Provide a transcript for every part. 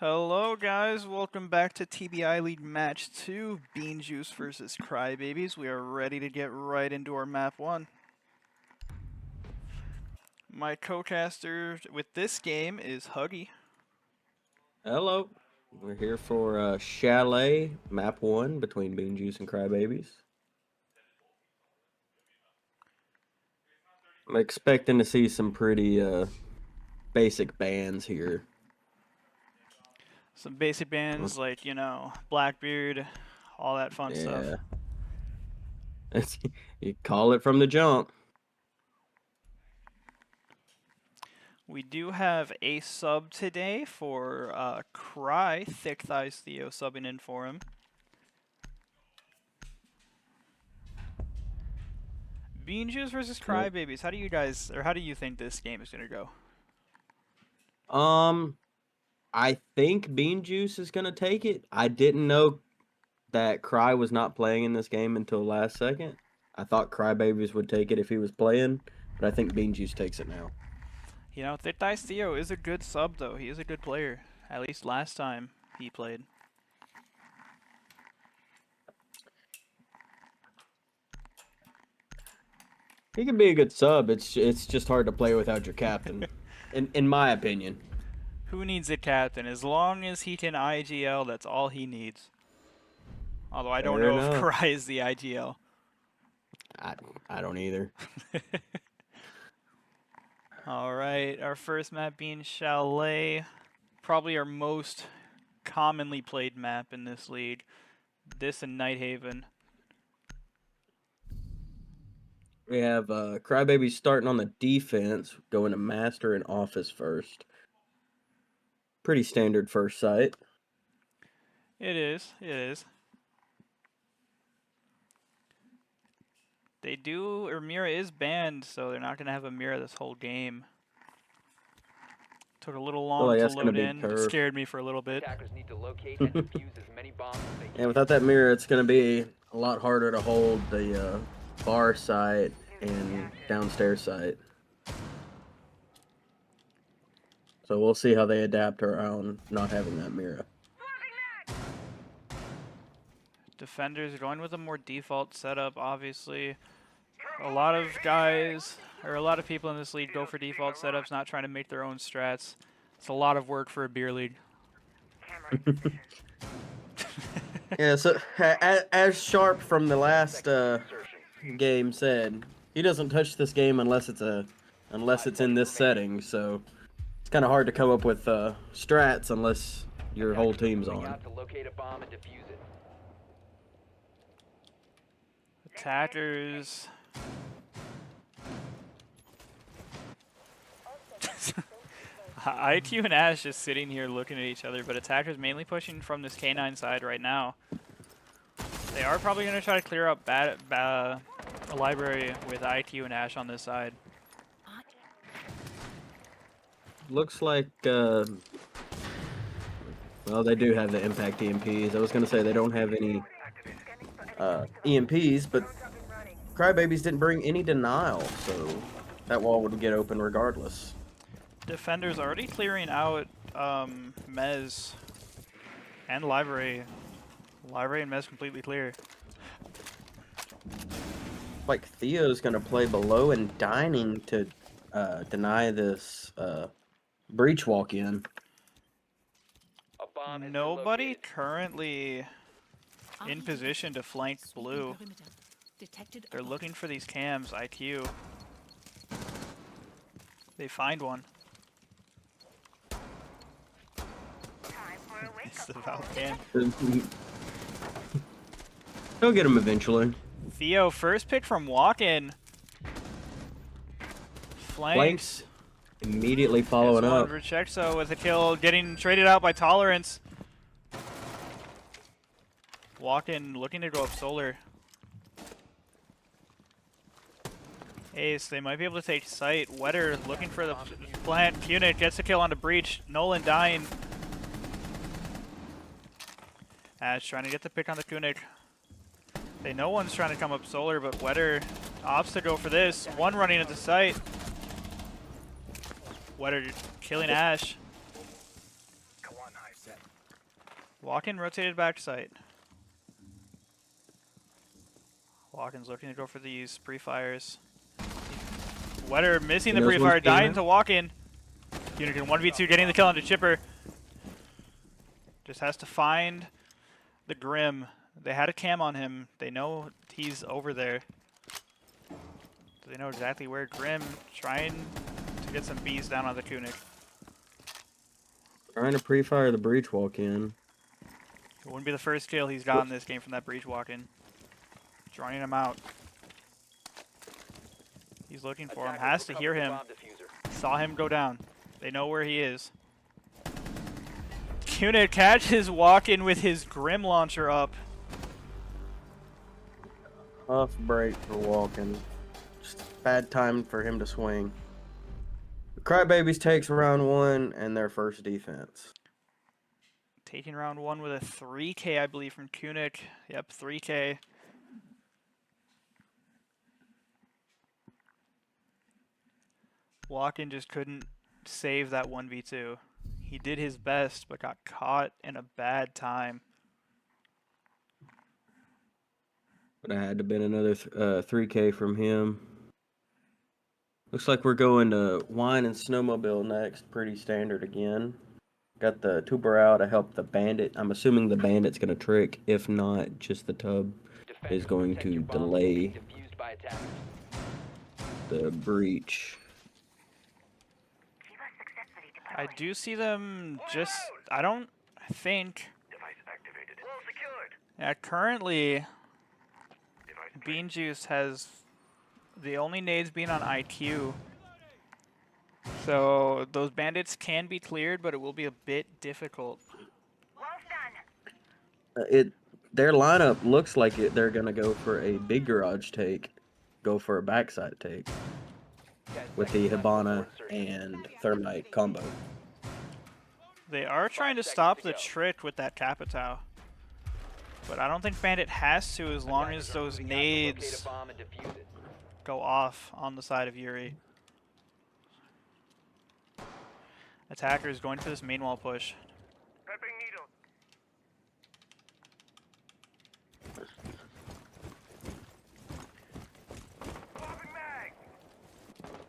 Hello guys, welcome back to TBI League Match 2, Bean Juice versus Crybabies. We are ready to get right into our map 1. My co-caster with this game is Huggy. Hello. We're here for Chalet Map 1 between Bean Juice and Crybabies. I'm expecting to see some pretty basic bans here. Some basic bands like, Blackbeard, all that fun stuff. Yeah. You call it from the jump. We do have a sub today for Cry, Thick Thighs Theo subbing in for him. Bean Juice versus Crybabies. How do you think this game is gonna go? I think Bean Juice is gonna take it. I didn't know that Cry was not playing in this game until last second. I thought Crybabies would take it if he was playing, but I think Bean Juice takes it now. You know, Thick Thighs Theo is a good sub though. He is a good player. At least last time he played. He can be a good sub. It's just hard to play without your captain, in my opinion. Who needs a captain? As long as he can IGL, that's all he needs. Although I don't Fair know if enough. Cry is the IGL. I don't either. Alright, our first map being Chalet. Probably our most commonly played map in this league. This and Nighthaven. We have Crybaby starting on the defense, going to Master and Office first. Pretty standard first sight. It is. They do, or Mira is banned, so they're not going to have a Mira this whole game. Took a little long to load in. It scared me for a little bit. Need to locate and defuse as many bombs as they And without that mirror, it's going to be a lot harder to hold the bar sight and downstairs sight. So we'll see how they adapt around not having that mirror. Defenders are going with a more default setup, obviously. A lot of guys, or a lot of people in this league go for default setups, not trying to make their own strats. It's a lot of work for a beer league. Yeah, so as Sharp from the last game said, he doesn't touch this game unless it's in this setting. So it's kind of hard to come up with strats unless your whole team's on. to locate a bomb and defuse it. Attackers. IQ and Ash just sitting here looking at each other, but attackers mainly pushing from this K9 side right now. They are probably going to try to clear up a library with IQ and Ash on this side. Looks like, well, they do have the impact EMPs. I was going to say they don't have any EMPs, but Crybabies didn't bring any denial, so that wall would get open regardless. Defenders already clearing out Mez and Library. Library and Mez completely clear. Like Theo's going to play below and dining to deny this breach walk in. Nobody currently in position to flank blue. They're looking for these cams, IQ. They find one. It's the Valkan. He'll get him eventually. Theo, first pick from Walk-In. Flanks. Immediately following up. Rechexo with a kill, getting traded out by Tolerance. Walk-In looking to go up solar. Ace, they might be able to take sight. Wetter looking for the plant. Punic gets a kill onto Breach. Nolan dying. Ash trying to get the pick on the Kunik. They know one's trying to come up solar, but Wetter opts to go for this. One running into sight. Wetter killing Ash. Walk-in rotated back sight. Walk-in's looking to go for these pre-fires. Wetter missing the He knows pre-fire, what's dying behind. to Walk-in. Unicorn 1v2 getting the kill onto Chipper. Just has to find the Grim. They had a cam on him. They know he's over there. They know exactly where Grim trying to get some bees down on the Kunik. Trying to pre-fire the breach walk-in. It wouldn't be the first kill he's got in this game from that breach walk-in. Drawing him out. He's looking for him. Has to hear him. Saw him go down. They know where he is. Kunik catches walk-in with his Grim launcher up. Tough break for walking. Just bad time for him to swing. The Crybabies takes round 1 and their first defense. Taking round 1 with a 3K, I believe, from Kunik. Yep, 3K. Walk-in just couldn't save that 1v2. He did his best, but got caught in a bad time. But I had to been another 3K from him. Looks like we're going to Wine and Snowmobile next. Pretty standard again. Got the tuber out to help the bandit. I'm assuming the bandit's going to trick. If not, just the tub is going to delay the breach. I do see them just... I don't think... Yeah, currently, Bean Juice has the only nades being on IQ. So those bandits can be cleared, but it will be a bit difficult. Their lineup looks like they're going to go for a big garage take. Go for a backside take. With the Hibana and Thermite combo. They are trying to stop the trick with that Capitao. But I don't think Bandit has to as long as those nades go off on the side of Yuri. Attacker is going for this main wall push.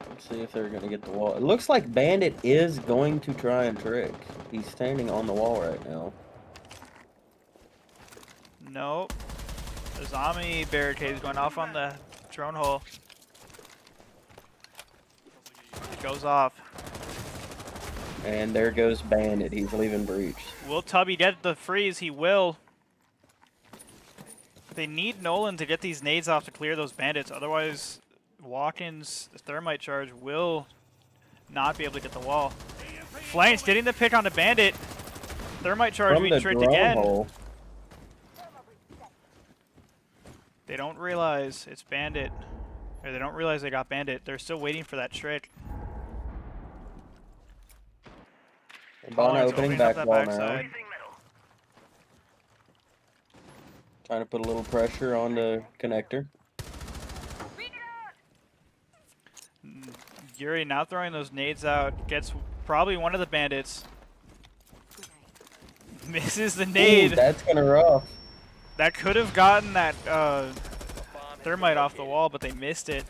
Let's see if they're going to get the wall. It looks like Bandit is going to try and trick. He's standing on the wall right now. Nope. The zombie barricade is going off on the drone hole. It goes off. And there goes Bandit. He's leaving breach. Will Tubby get the freeze? He will. They need Nolan to get these nades off to clear those bandits. Otherwise, Walk-in's thermite charge will not be able to get the wall. Flames getting the pick on the bandit. Thermite charge From being the tricked drone again. hole. They don't realize it's bandit. Or they don't realize they got bandit. They're still waiting for that trick. Hibana opening back up that wall backside. now. Trying to put a little pressure on the connector. Yuri now throwing those nades out. Gets probably one of the bandits. Misses the nade. Ooh, that's kind of rough. That could have gotten that thermite off the wall, but they missed it.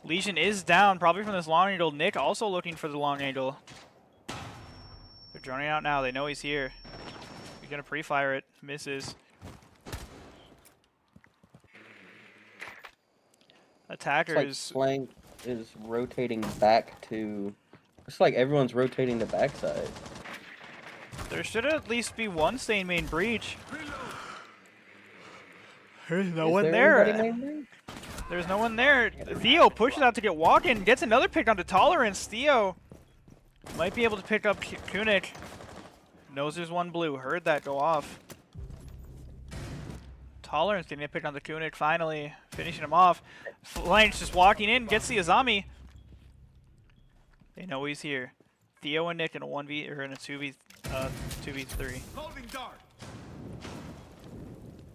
Legion is down, probably from this long angle. Nick also looking for the long angle. They're droning out now. They know he's here. He's going to pre-fire it. Misses. It's Attackers. like flank is rotating back to... It's like everyone's rotating the backside. There should at least be one stain main breach. There's no one there. There's no one there. Theo pushes out to get Walk-in. Gets another pick onto Tolerance. Theo might be able to pick up Kunik. Knows there's one blue. Heard that go off. Tolerance getting a pick on the Kunik finally. Finishing him off. Flanks just walking in. Gets the Azami. They know he's here. Theo and Nick in a 1v or in a 2v3.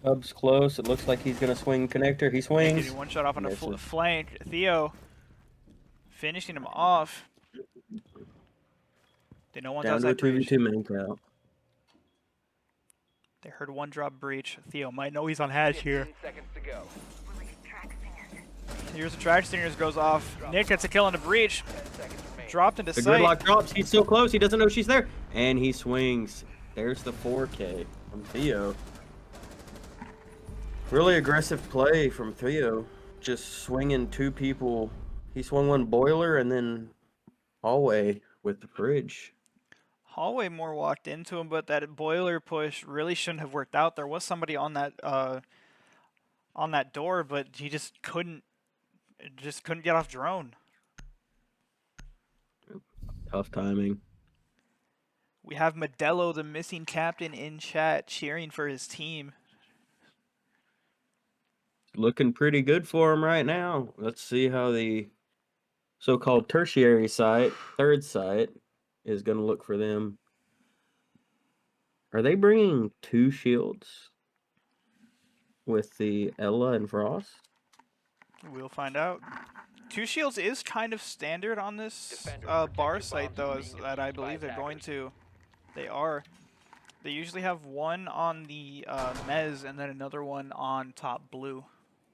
Hub's close. It looks like he's going to swing connector. He swings. Getting one shot off on a Misses. flank. Theo finishing him off. They know one's Down to a outside breach. 2v2 main count. They heard one drop breach. Theo might know he's on hatch here. 15 seconds to go. Here's the track stingers goes off. Nick gets a kill on the breach. 10 seconds remaining. Dropped into The sight. gridlock drops. He's so close. He doesn't know she's there. And he swings. There's the 4K from Theo. Really aggressive play from Theo. Just swinging two people. He swung one boiler and then hallway with the bridge. Hallway more walked into him, but that boiler push really shouldn't have worked out. There was somebody on that door, but he just couldn't get off drone. Tough timing. We have Modelo, the missing captain, in chat cheering for his team. Looking pretty good for him right now. Let's see how the so-called tertiary site, third site, is going to look for them. Are they bringing two shields with the Ella and Frost? We'll find out. Two shields is kind of standard on this Defenders, bar protect your site, bombs though, from is being that I defused by believe they're going attackers. to. They are. They usually have one on the mez and then another one on top blue.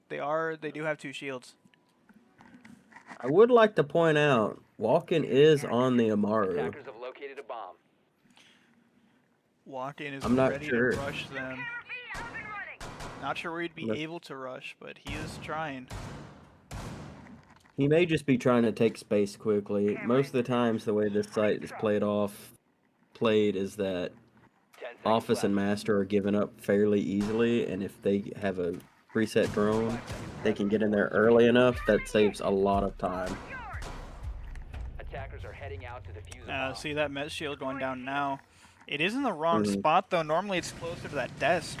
They do have two shields. I would like to point out, Walken is on the Amaru. Attackers have located a bomb. Walk-in is I'm not ready sure. to rush them. Not sure where he'd be Let's- able to rush, but he is trying. He may just be trying to take space quickly. Most of the times, the way this site is played is that 10 seconds Office and left. Master are given up fairly easily, and if they have a preset drone, they can get in there early enough. That saves a lot of time. Attackers are heading out to defuse a bomb. See that mez shield going down now. It is in the wrong Mhm. spot, though. Normally it's closer to that desk.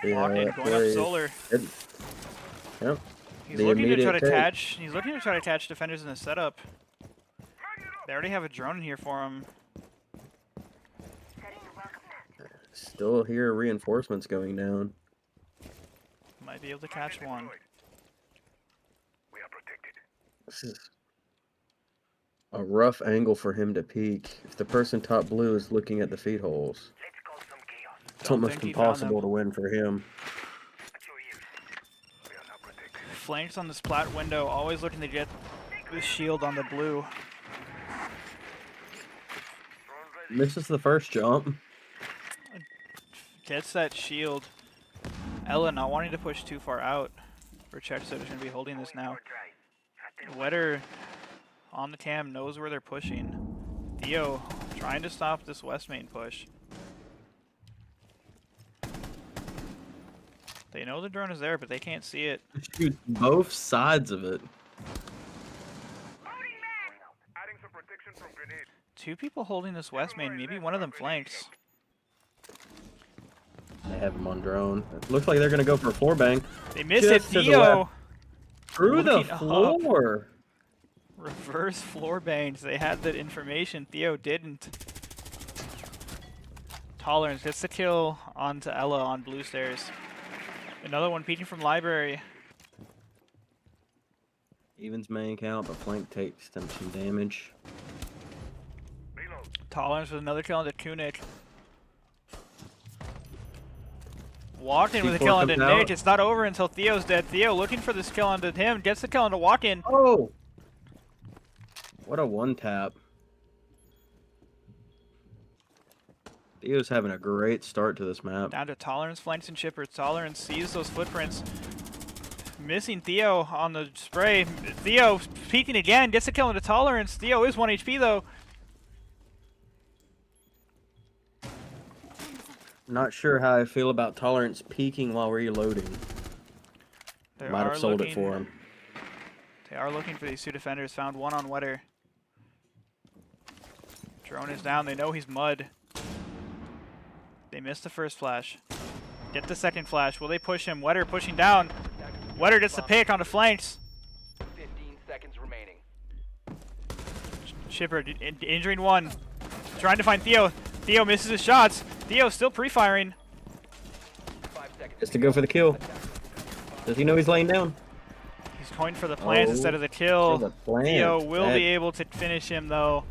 Yeah, Walk-in that going up play- solar. it- Yep. He's The looking to try to immediate take. catch. He's looking to try to catch defenders in the setup. They already have a drone in here for him. Still hear reinforcements going down. Might be able to catch one. This is a rough angle for him to peek. If the person top blue is looking at the feed holes, it's Don't almost think he found impossible them. to win for him. Flanks on the splat window, always looking to get the shield on the blue. Misses the first jump. Gets that shield. Ella not wanting to push too far out. For Czech, so going to be holding this now. Wetter on the cam knows where they're pushing. Theo trying to stop this west main push. They know the drone is there, but they can't see it. Shoot both sides of it. Two people holding this west main, maybe one of them flanks. They have him on drone. It looks like they're gonna go for a floor bang. They miss Just it, to the Theo! left. Through the Looking up. floor. Reverse floor bangs. They had that information. Theo didn't. Tolerance gets the kill onto Ella on blue stairs. Another one peeking from library. Evens main count, but flank takes them some damage. Tolerance with another kill onto Kunik. Walk-in with a C4 kill onto comes out. Nick. It's not over until Theo's dead. Theo looking for this kill onto him. Gets the kill onto Walk-in. Oh! What a one tap. Theo's having a great start to this map. Down to Tolerance, flanks and chipper. Tolerance sees those footprints. Missing Theo on the spray. Theo peeking again. Gets the kill into Tolerance. Theo is 1 HP though. Not sure how I feel about Tolerance peeking while reloading. They Might are have sold it looking- for him. They are looking for these two defenders. Found one on Wetter. Drone is down. They know he's mud. They missed the first flash. Get the second flash. Will they push him? Wetter pushing down. Wetter gets the pick on the flanks. 15 seconds remaining. Chipper injuring one. Trying to find Theo. Theo misses his shots. Theo still pre-firing. 5 seconds. Just to go for the kill. Does he know he's laying down? He's going for the plants instead of the For kill. the Theo plant. will That- be able to finish him though.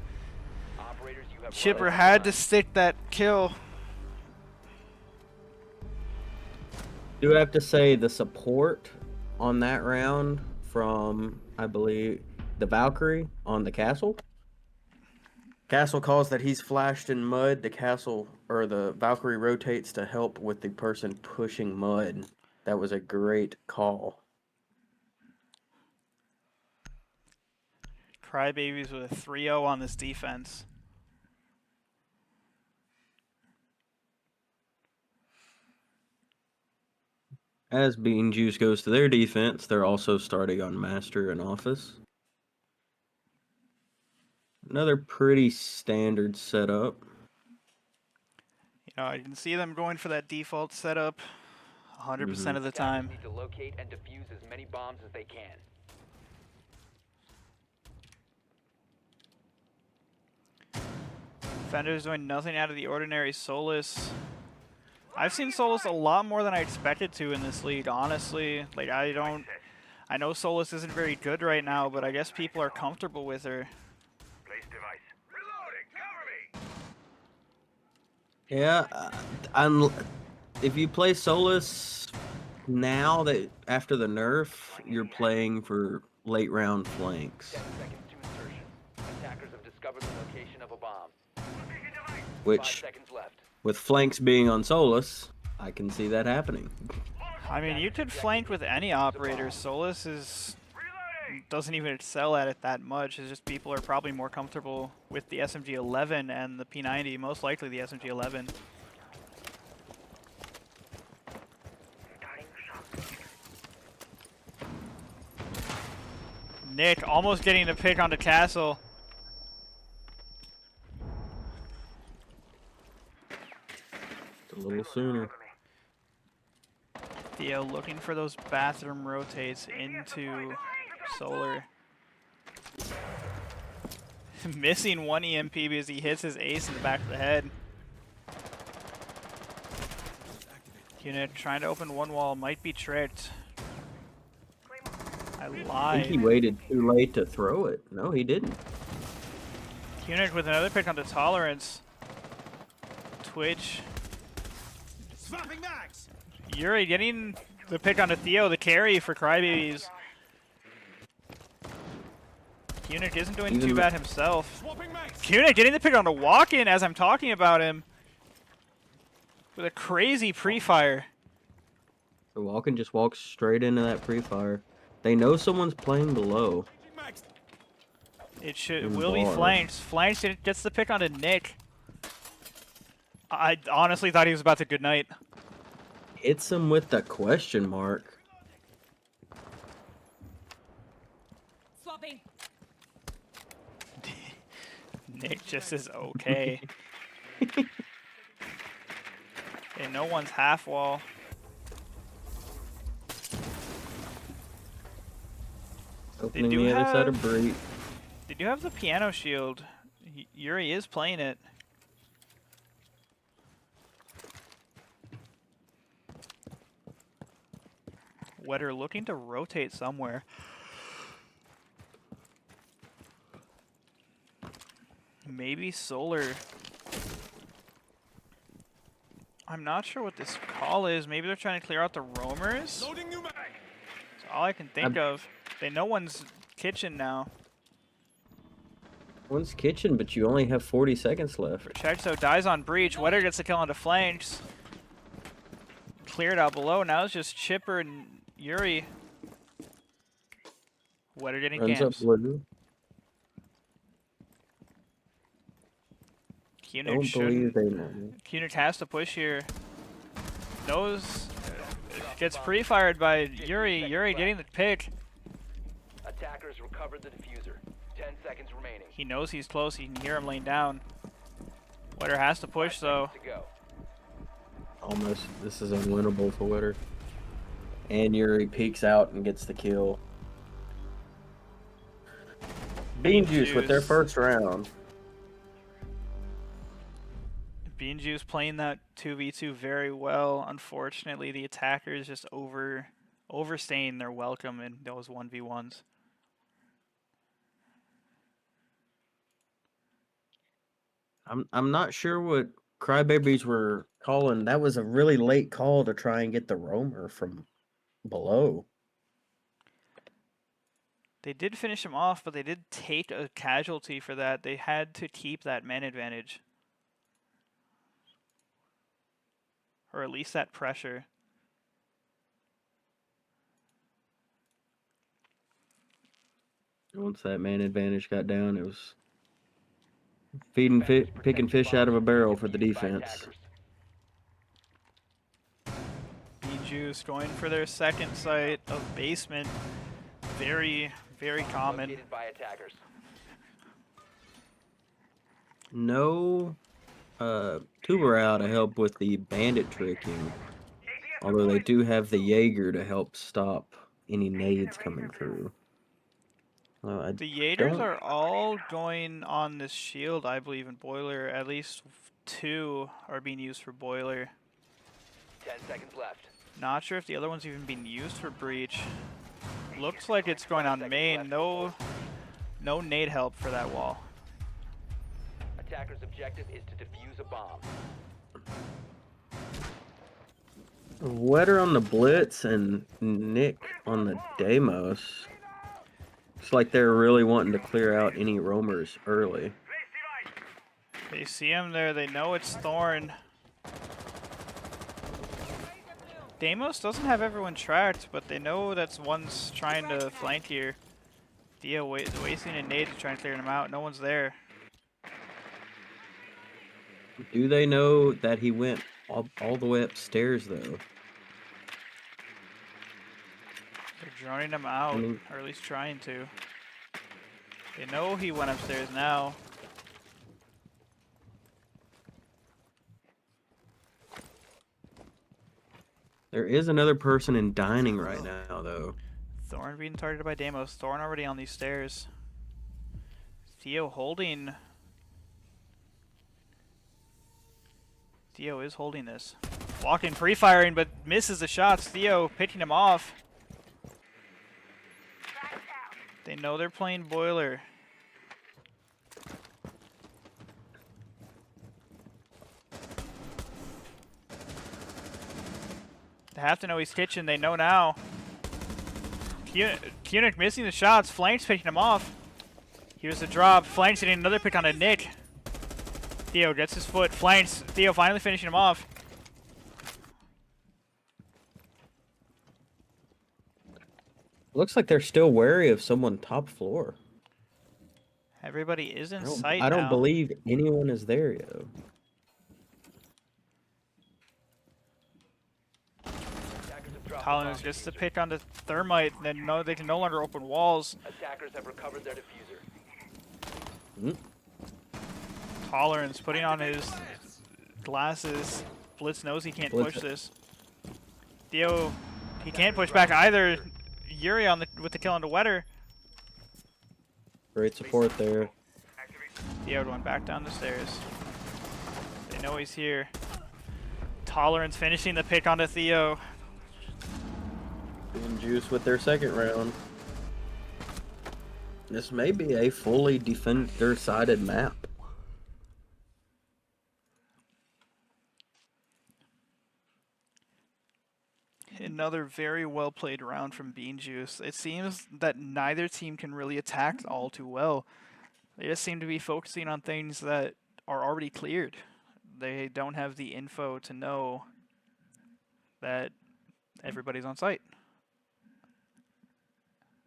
Operators, you have Chipper run out of had to time. stick that kill. Do have to say the support on that round from, I believe, the Valkyrie on the castle. Castle calls that he's flashed in mud. The castle or the Valkyrie rotates to help with the person pushing mud. That was a great call. Crybabies with a 3-0 on this defense. As Bean Juice goes to their defense, they're also starting on Master and Office. Another pretty standard setup. You know, I can see them going for that default setup 100% of the Attackers time. need to locate and defuse as many bombs as they can. Defender's doing nothing out of the ordinary. Solus. I've seen Solus a lot more than I expected to in this league, honestly. Like, I know Solus isn't very good right now, but I guess people are comfortable with her. Yeah, if you play Solus now that after the nerf, you're playing for late round flanks, 10 seconds to insertion. Attackers have discovered the location of a bomb. 5 which seconds left. with flanks being on Solus, I can see that happening. I mean, you could flank with any operator. Solus doesn't even excel at it that much. It's just people are probably more comfortable with the SMG-11 and the P90, most likely the SMG-11. Nick almost getting the pick on the castle. A little sooner. Theo looking for those bathroom rotates into Solar. Missing one EMP because he hits his ace in the back of the head. Unit trying to open one wall, might be tricked. I I think lied. he waited too late to throw it. No, he didn't. Unit with another pick on the tolerance. Twitch. Swapping mags. Yuri getting the pick onto Theo, the carry for Crybabies. Kunich isn't doing Even too the- bad himself. Swapping mags. Kunich getting the pick on the walk-in as I'm talking about him. With a crazy pre-fire. So Walken just walks straight into that pre-fire. They know someone's playing below. Changing mags. It In the will be bar. Flanks. Flanks gets the pick onto Nick. I honestly thought he was about to good night. Hits him with the question mark. Swapping. Nick just is okay. Okay, no one's half wall. Opening do the other side of have- Breach. Did you have the piano shield? Yuri is playing it. Wetter looking to rotate somewhere. Maybe Solar. I'm not sure what this call is. Maybe they're trying to clear out the roamers. Loading new mag. That's all I can think of. They know one's kitchen now. One's kitchen, but you only have 40 seconds left. Chexo dies on breach. Wetter gets the kill onto flanks. Cleared out below. Now it's just Chipper and Yuri. Wetter getting Runs up camps. blue. Kunich Don't believe shouldn't. they know. Kunich has to push here. Knows. Gets pre-fired by Yuri. Yuri getting the pick. Attackers recovered the diffuser. 10 seconds remaining. He knows he's close. He can hear him laying down. Wetter has to push 5 though. seconds to go. Almost. This is unwinnable for Witter. And Yuri peeks out and gets the kill. Bean Juice with their Juice. first round. Bean Juice playing that 2v2 very well. Unfortunately, the attackers just overstaying their welcome in those 1v1s. I'm not sure what Crybabies were calling. That was a really late call to try and get the roamer from below. They did finish him off, but they did take a casualty for that. They had to keep that man advantage. Or at least that pressure. Once that man advantage got down, it was picking fish out of a barrel for the defense. B-Juice going for their second site of basement. Very, very common. Located by attackers. No tuber out to help with the bandit tricking. Although they do have the Jaeger to help stop any nades coming through. The Jaegers are all going on this shield, I believe, in Boiler. At least 2 are being used for Boiler. 10 seconds left. Not sure if the other one's even being used for Breach. Looks like it's going on main. No nade help for that wall. Attacker's objective is to defuse a bomb. Wetter on the Blitz and Nick on the Deimos. It's like they're really wanting to clear out any roamers early. They see him there. They know it's Thorn. Deimos doesn't have everyone tracked, but they know that's one's trying to flank here. Theo wasting a nade to try and clear him out. No one's there. Do they know that he went all the way upstairs, though? They're droning him out, or at least trying to. They know he went upstairs now. There is another person in dining right now, though. Thorn being targeted by Deimos. Thorn already on these stairs. Theo holding. Theo is holding this. Walking, pre-firing, but misses the shots. Theo picking him off. They know they're playing Boiler. They have to know he's kitchen. They know now. Kunuk missing the shots. Flames picking him off. Here's the drop. Flames getting another pick on a Nick. Theo gets his foot. Flames. Theo finally finishing him off. Looks like they're still wary of someone top floor. Everybody is in sight I don't now. believe anyone is there yet. Collins gets the pick on the thermite. Then no, they can no longer open walls. Attackers have recovered their diffuser. Tolerance putting on his glasses. Blitz knows he can't push this. Theo, he can't push back either. Yuri on with the kill on the Wetter. Great support there. Theo went back down the stairs. They know he's here. Tolerance finishing the pick onto Theo. And Juice with their second round. This may be a fully defender-sided map. Another very well played round from Bean Juice. It seems that neither team can really attack all too well. They just seem to be focusing on things that are already cleared. They don't have the info to know that everybody's on site.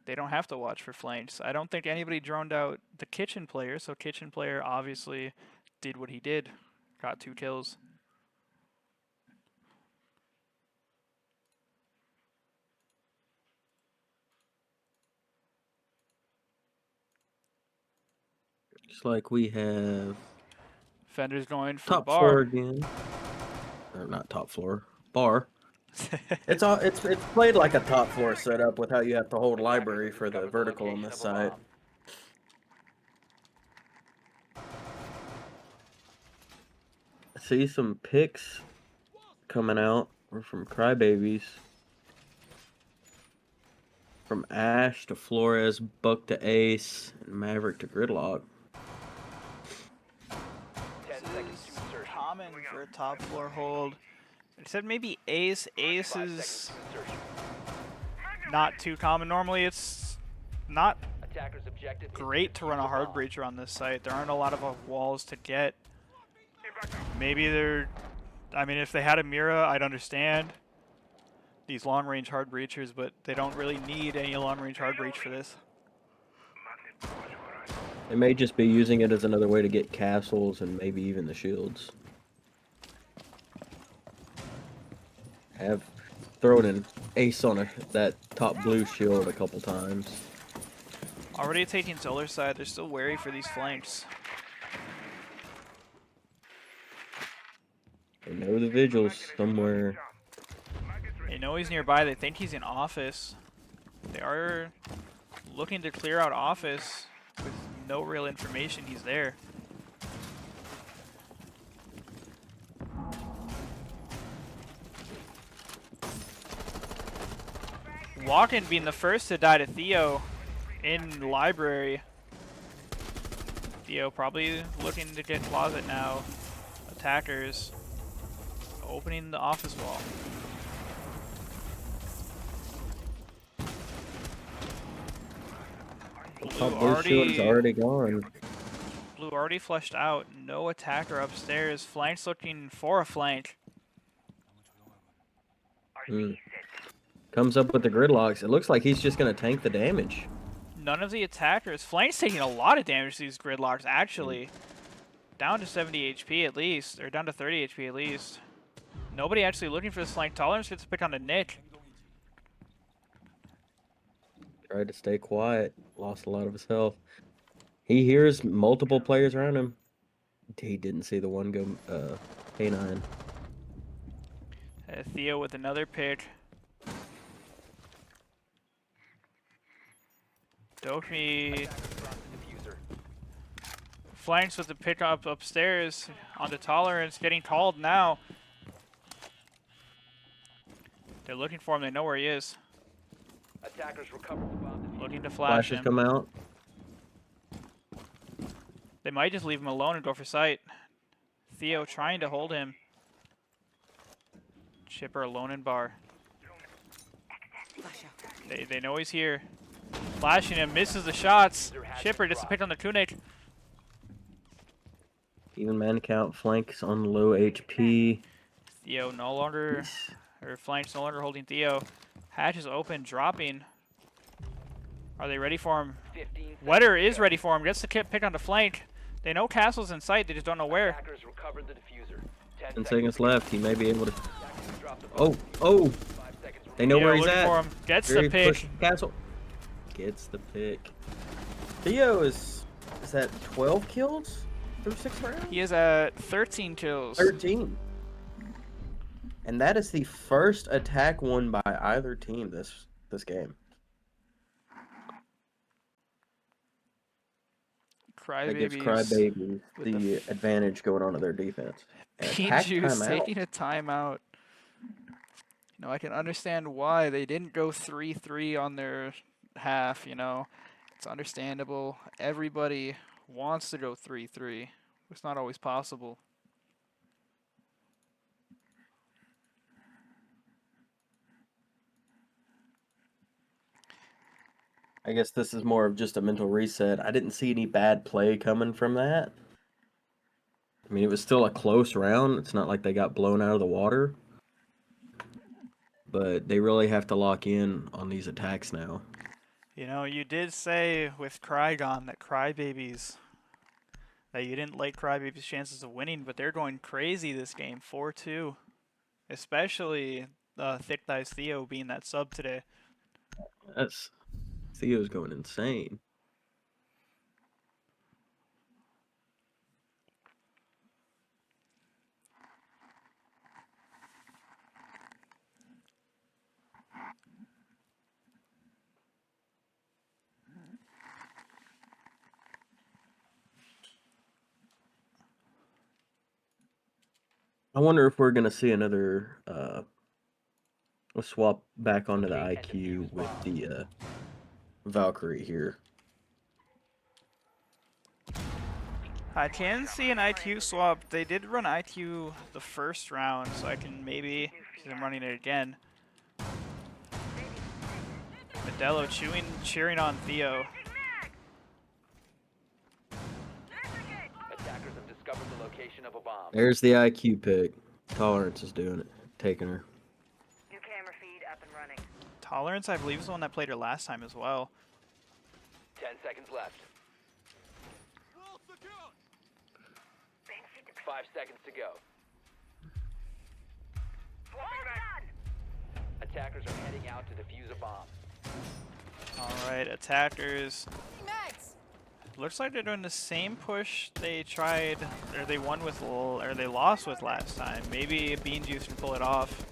They don't have to watch for flanks. I don't think anybody droned out the kitchen player, so kitchen player obviously did what he did. Got 2 kills. Just like we have Fender's going for top bar. floor again. Or not top floor. Bar. It's played like a top floor setup with how you have to hold library for the vertical on this side. See some picks coming out. We're from Crybabies. from Ash to Flores, Buck to Ace, and Maverick to Gridlock. 10 seconds to insertion. Common for a top floor hold. Except maybe Ace. Ace 5 seconds is to insertion. not too common. Normally it's not Attackers' objective is great to run a defuse the hard bomb. breacher on this site. There aren't a lot of walls to get. Maybe they're... I mean, if they had a Mira, I'd understand these long-range hard breachers, but they don't really need any long-range hard breach for this. They may just be using it as another way to get castles and maybe even the shields. Have thrown an ace on that top blue shield a couple times. Already taking solar side, they're still wary for these flanks. They know the vigil's somewhere. They know he's nearby, they think he's in office. They are looking to clear out office with no real information he's there. Walken being the first to die to Theo in library. Theo probably looking to get closet now. Attackers opening the office wall. Top blue shield's already gone. Blue already flushed out. No attacker upstairs. Flank's looking for a flank. Comes up with the gridlocks. It looks like he's just gonna tank the damage. None of the attackers. Flank's taking a lot of damage to these gridlocks, actually. Down to 70 HP at least, or down to 30 HP at least. Nobody actually looking for this flank. Tolerance gets to pick on the Nick. Tried to stay quiet. Lost a lot of his health. He hears multiple players around him. He didn't see the one go K9. Theo with another pick. Dokmi flanks with the pickup upstairs onto Tolerance, getting called now. They're looking for him, they know where he is. Attackers recovered the bomb. Looking to flash Flashes him. come out. They might just leave him alone and go for sight. Theo trying to hold him. Chipper alone in bar. They know he's here. Flashing him, misses the shots. Chipper gets to pick on the Kunik. Even man count flanks on low HP. Theo no longer, or flanks no longer holding Theo. Hatch is open, dropping. Are they ready for him? 15 Wetter is ready for him. Gets the pick on the flank. They know Castle's in sight. They just don't know where. Attackers recovered the diffuser. 10 seconds left. He may be able to. Attackers dropped the bomb. Oh! 5 seconds They know Theo where he's looking at. for him. Gets Very the pick. push castle. Gets the pick. Theo is that 12 kills through 6 rounds? He is at 13 kills. 13. And that is the first attack won by either team this game. That gives Crybaby with the the advantage going on to their defense. Attack Juice timeout. taking a timeout. You know, I can understand why they didn't go 3-3 on their half, you know. It's understandable. Everybody wants to go 3-3. It's not always possible. I guess this is more of just a mental reset. I didn't see any bad play coming from that. I mean, it was still a close round. It's not like they got blown out of the water. But they really have to lock in on these attacks now. You know, you did say with Krygon that Crybabies, that you didn't like Crybabies' chances of winning, but they're going crazy this game, 4-2. Especially Thick Thighs Theo being that sub today. Theo's going insane. I wonder if we're going to see another... Let's swap back onto the IQ with the Valkyrie here. I can see an IQ swap. They did run IQ the first round, so I can maybe see them running it again. Modelo cheering on Theo. Attackers have discovered the location of a bomb. There's the IQ pick. Tolerance is doing it, taking her. New camera feed up and running. Tolerance, I believe, is the one that played her last time as well. 10 seconds left. Wall secured. 5 seconds to go. Attackers are heading out to defuse a bomb. Alright, attackers. Looks like they're doing the same push they tried, or they won with, or they lost with last time. Maybe Bean Juice can pull it off.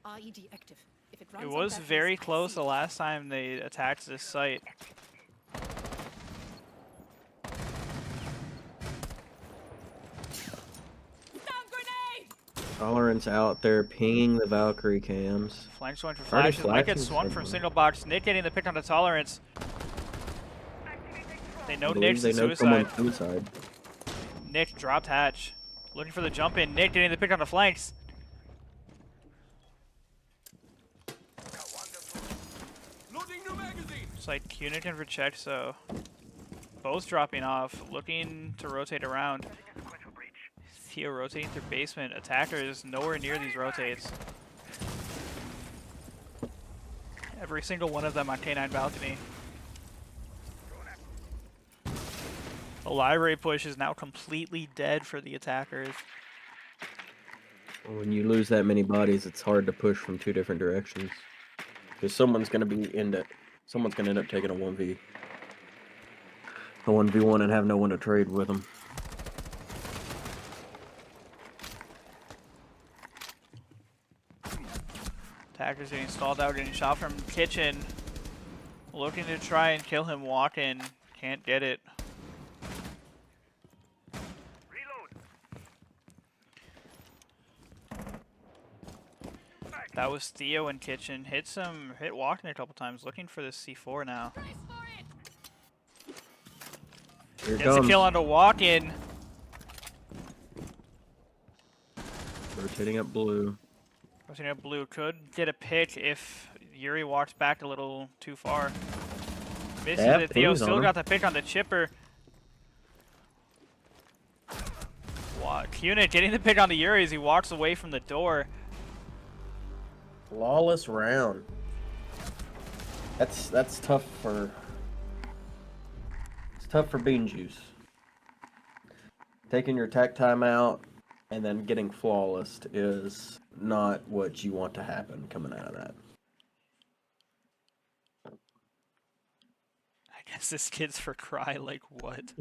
IED active. If it runs It on was batteries, very I close see the it. last time they attacked this site. Tolerance out there pinging the Valkyrie cams. Flanks going for Already flashes. Might get flashing swung from someone. single box. Nick getting the pick on the Tolerance. They know I believe Nick's they in know suicide. someone's suicide. Nick dropped hatch. Looking for the jump in. Nick getting the pick on the flanks. Loading new magazine. It's like Cunic for check, so both dropping off. Looking to rotate around. Theo rotating through basement. Attackers nowhere near these rotates. Every single one of them on K9 balcony. The library push is now completely dead for the attackers. When you lose that many bodies, it's hard to push from two different directions. Because someone's gonna end up taking a 1v1 and have no one to trade with them. Attackers getting stalled out, getting shot from kitchen. Looking to try and kill him walking. Can't get it. That was Theo in kitchen. Hit walking a couple times. Looking for this C4 now. Here it Gets a comes. kill onto walk-in. Rotating up blue. Rotating up blue. Could get a pick if Yuri walks back a little too far. Misses Yeah, it. Theo pings on still him. got the pick on the chipper. Cunic getting the pick on the Yuri as he walks away from the door. Flawless round. That's tough for. It's tough for Bean Juice. Taking your attack time out and then getting flawless is not what you want to happen coming out of that. I guess this kid's for cry, like what?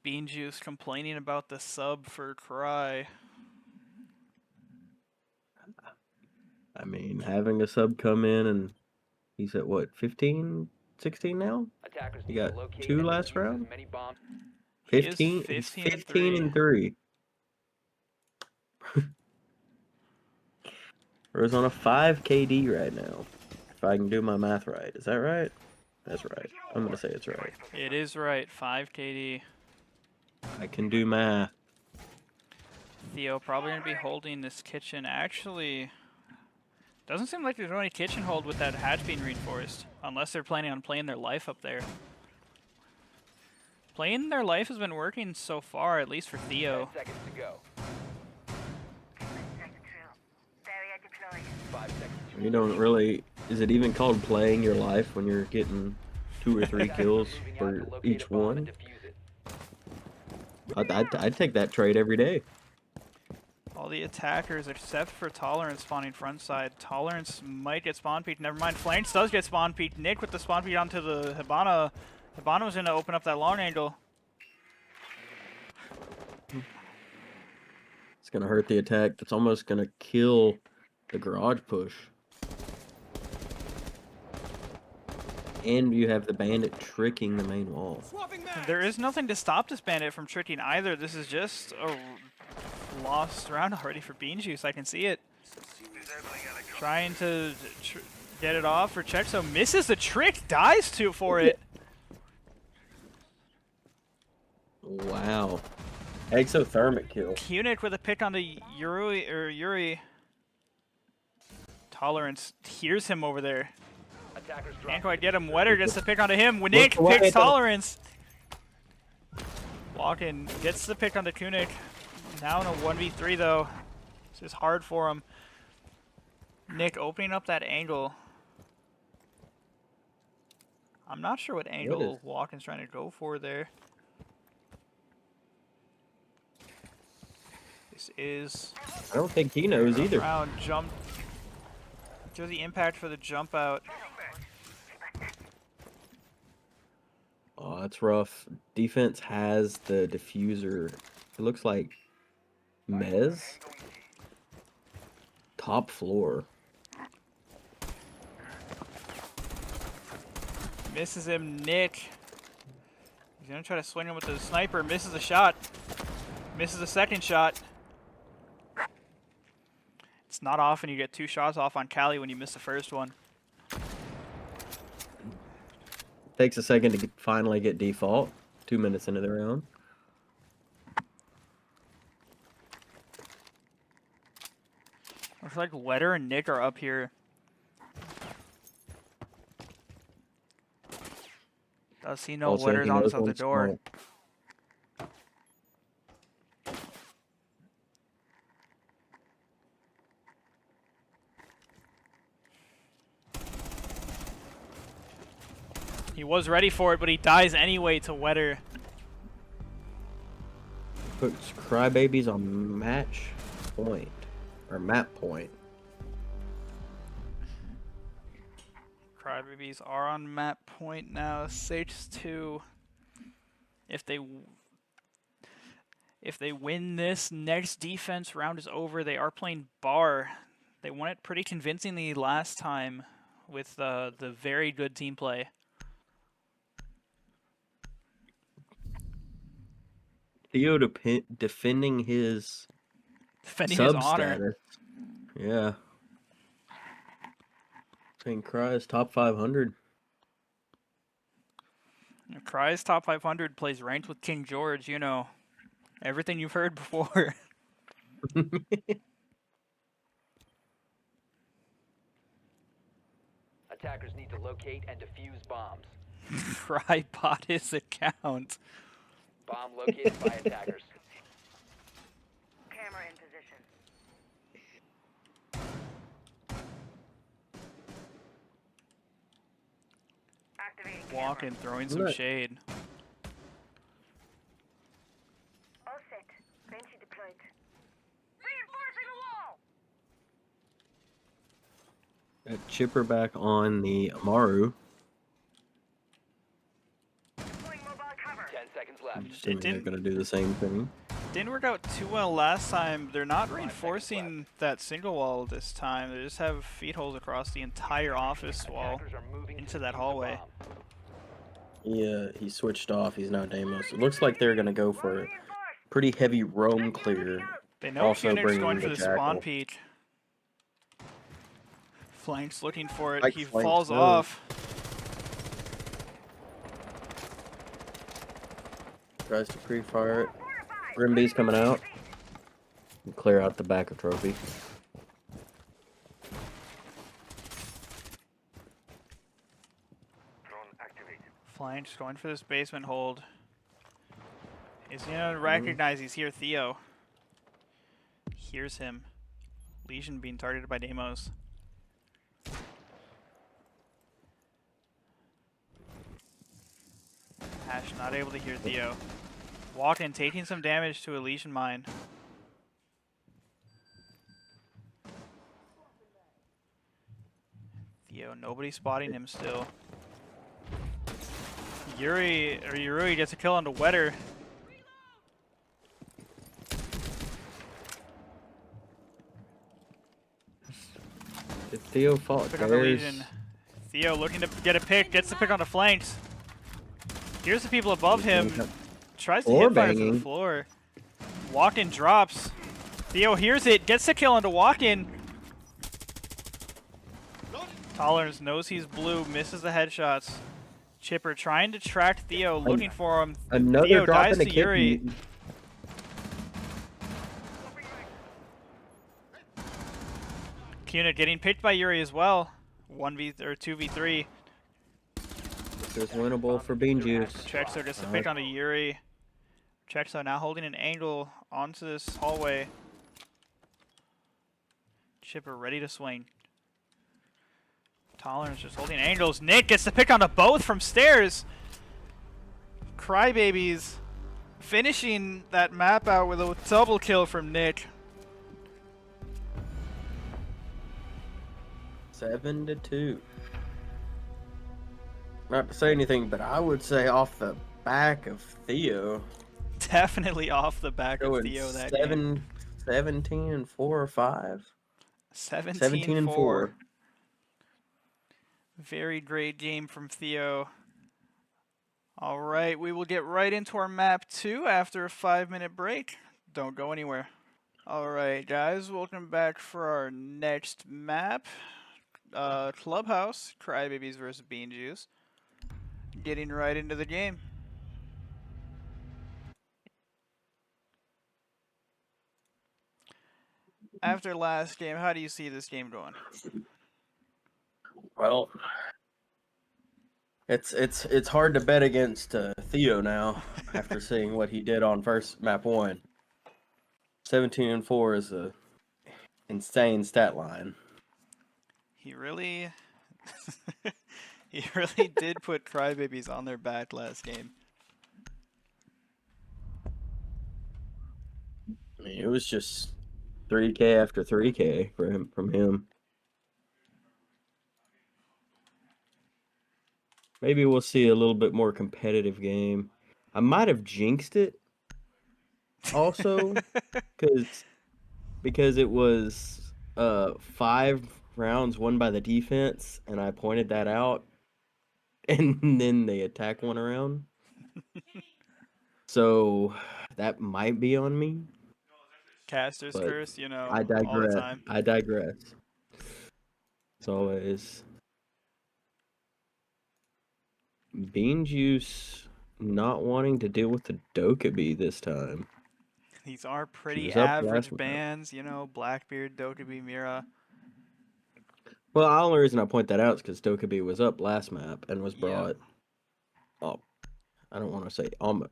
Bean Juice complaining about the sub for cry. I mean, having a sub come in and he's at what, 15, 16 now? Attackers You need to got locate two and last defuse round? as many bombs. He is 15? 15 He's and 15 and 3. We're on a 5 KD right now. If I can do my math right. Is that right? That's right. I'm going to say it's right. It is right, 5 KD. I can do math. Theo probably going to be holding this kitchen. Actually, doesn't seem like there's any kitchen hold with that hatch being reinforced. Unless they're planning on playing their life up there. Playing their life has been working so far, at least for 10 Theo. seconds to go. Barrier deployed. 5 seconds to You don't really... Is it even called playing your life when you're getting 2 or 3 kills Moving out for to locate each a bomb and one? defuse it. I'd take that trade every day. All the attackers except for Tolerance spawning front side. Tolerance might get spawn peeked. Never mind. Flanks does get spawn peeked. Nick with the spawn peek onto the Hibana. Hibana was going to open up that long angle. It's going to hurt the attack. That's almost going to kill the garage push. And you have the bandit tricking the main wall. Swapping mags. There is nothing to stop this bandit from tricking either. This is just a lost round already for Bean Juice. I can see it. Trying to get it off for Chexo. Misses the trick, dies for it. Wow. Exothermic kill. Punic with a pick on the Yuri. Tolerance hears him over there. Attackers Can't drop quite get him. Wetter gets the pick onto him. Look Nick away, picks though. Tolerance. Walken gets the pick onto Kunik. Now in a 1v3 though. This is hard for him. Nick opening up that angle. I'm not sure what angle Walken's trying to go for there. This is I don't think he knows either. round jump. Jersey impact for the jump out. Oh, that's rough. Defense has the diffuser. It looks like Mez. Top floor. Misses him, Nick. He's gonna try to swing him with the sniper. Misses a shot. Misses a second shot. It's not often you get 2 shots off on Cali when you miss the first one. Takes a second to finally get default. 2 minutes into the round. Looks like Wetter and Nick are up here. Does he know Also, Wetter's he on knows his other when door? small. He was ready for it, but he dies anyway to Wetter. Puts Crybabies on match point. Or map point. Crybabies are on map point now. Sage 2. If they win this next defense round is over, they are playing Bar. They won it pretty convincingly last time with the very good team play. Theo defending his Defending his sub honor. status. Yeah. Saying Cry's top 500. Cry's top 500 plays ranked with King George, you know. Everything you've heard before. Attackers need to locate and defuse bombs. Cry bought his account. Bomb located by attackers. Camera in position. Activating camera. Walking, throwing some Look. shade. All set. Banshee deployed. Reinforcing the wall! Got Chipper back on the Amaru. Deploying mobile cover. 10 seconds left. Assuming they're didn't- going to do the same thing. Didn't work out too well last time. They're not reinforcing that single wall this time. They just have feed holes across the entire office wall. Attackers are moving into to that defuse the hallway. bomb. Yeah, he switched off. He's now Deimos. It looks like they're going to go for a pretty heavy roam clear. They know Also Phoenix bringing going for the the spawn Jackal. peek. Flank's looking for it. Like He Flank's falls nose. off. Tries to pre-fire it. Grimby's coming out. Clear out the back of Trophy. Flank's going for this basement hold. He's gonna recognize he's here. Theo hears him. Legion being targeted by Deimos. Ash not able to hear Theo. Walking, taking some damage to a Legion mine. Theo, nobody spotting him still. Yuri gets a kill on the Wetter. If Theo fought Pick on the theirs, Legion. Theo looking to get a pick, gets the pick on the flanks. Here's the people above him. Tries to Or hit fire from the banging. floor. Walk-in drops. Theo hears it, gets the kill into walk-in. Tolerance knows he's blue, misses the headshots. Chipper trying to track Theo, looking for him. Another Theo drop dies in the to kick. Yuri. Cuna getting picked by Yuri as well. 1v or 2v3. This is winnable for Bean Juice. Chexo gets the pick onto Yuri. Chexo now holding an angle onto this hallway. Chipper ready to swing. Tolerance just holding angles. Nick gets the pick onto both from stairs. Crybabies finishing that map out with a double kill from Nick. 7-2. Not to say anything, but I would say off the back of Theo. Definitely off the back of Going Theo that game. 17-4 or 5. 17-4. 17-4. Very great game from Theo. All right, we will get right into our map 2 after a 5-minute break. Don't go anywhere. All right, guys, welcome back for our next map. Clubhouse, Crybabies versus Bean Juice. Getting right into the game. After last game, how do you see this game going? Well, it's hard to bet against Theo now after seeing what he did on first map 1. 17-4 is a insane stat line. He really, he really did put Crybabies on their back last game. I mean, it was just 3K after 3K from him. Maybe we'll see a little bit more competitive game. I might have jinxed it also because it was 5 rounds won by the defense, and I pointed that out, and then they attack one around. So that might be on me. Caster's But curse, you know, I all the digress. time. I digress. It's always Bean Juice not wanting to deal with the Dokkaebi this time. These are pretty was up average last map. bans, you know, Blackbeard, Dokkaebi, Mira. Well, the only reason I point that out is because Dokkaebi was up last map and was Yeah. brought up. I don't want to say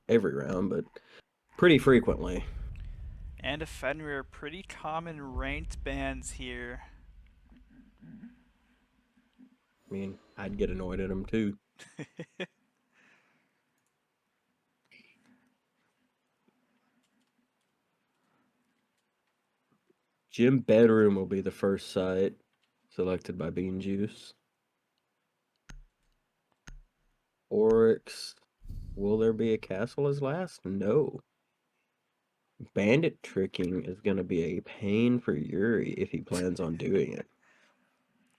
every round, but pretty frequently. And a Fenrir, pretty common ranked bans here. I mean, I'd get annoyed at him too. Gym bedroom will be the first site selected by Bean Juice. Oryx. Will there be a castle as last? No. Bandit tricking is going to be a pain for Yuri if he plans on doing it.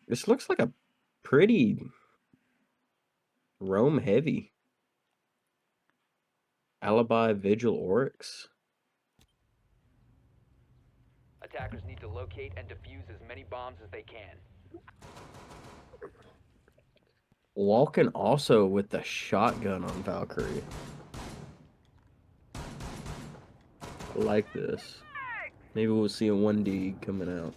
This looks like a pretty roam heavy. Alibi, Vigil, Oryx. Attackers need to locate and defuse as many bombs as they can. Walking also with the shotgun on Valkyrie. I like this. Maybe we'll see a 1D coming out.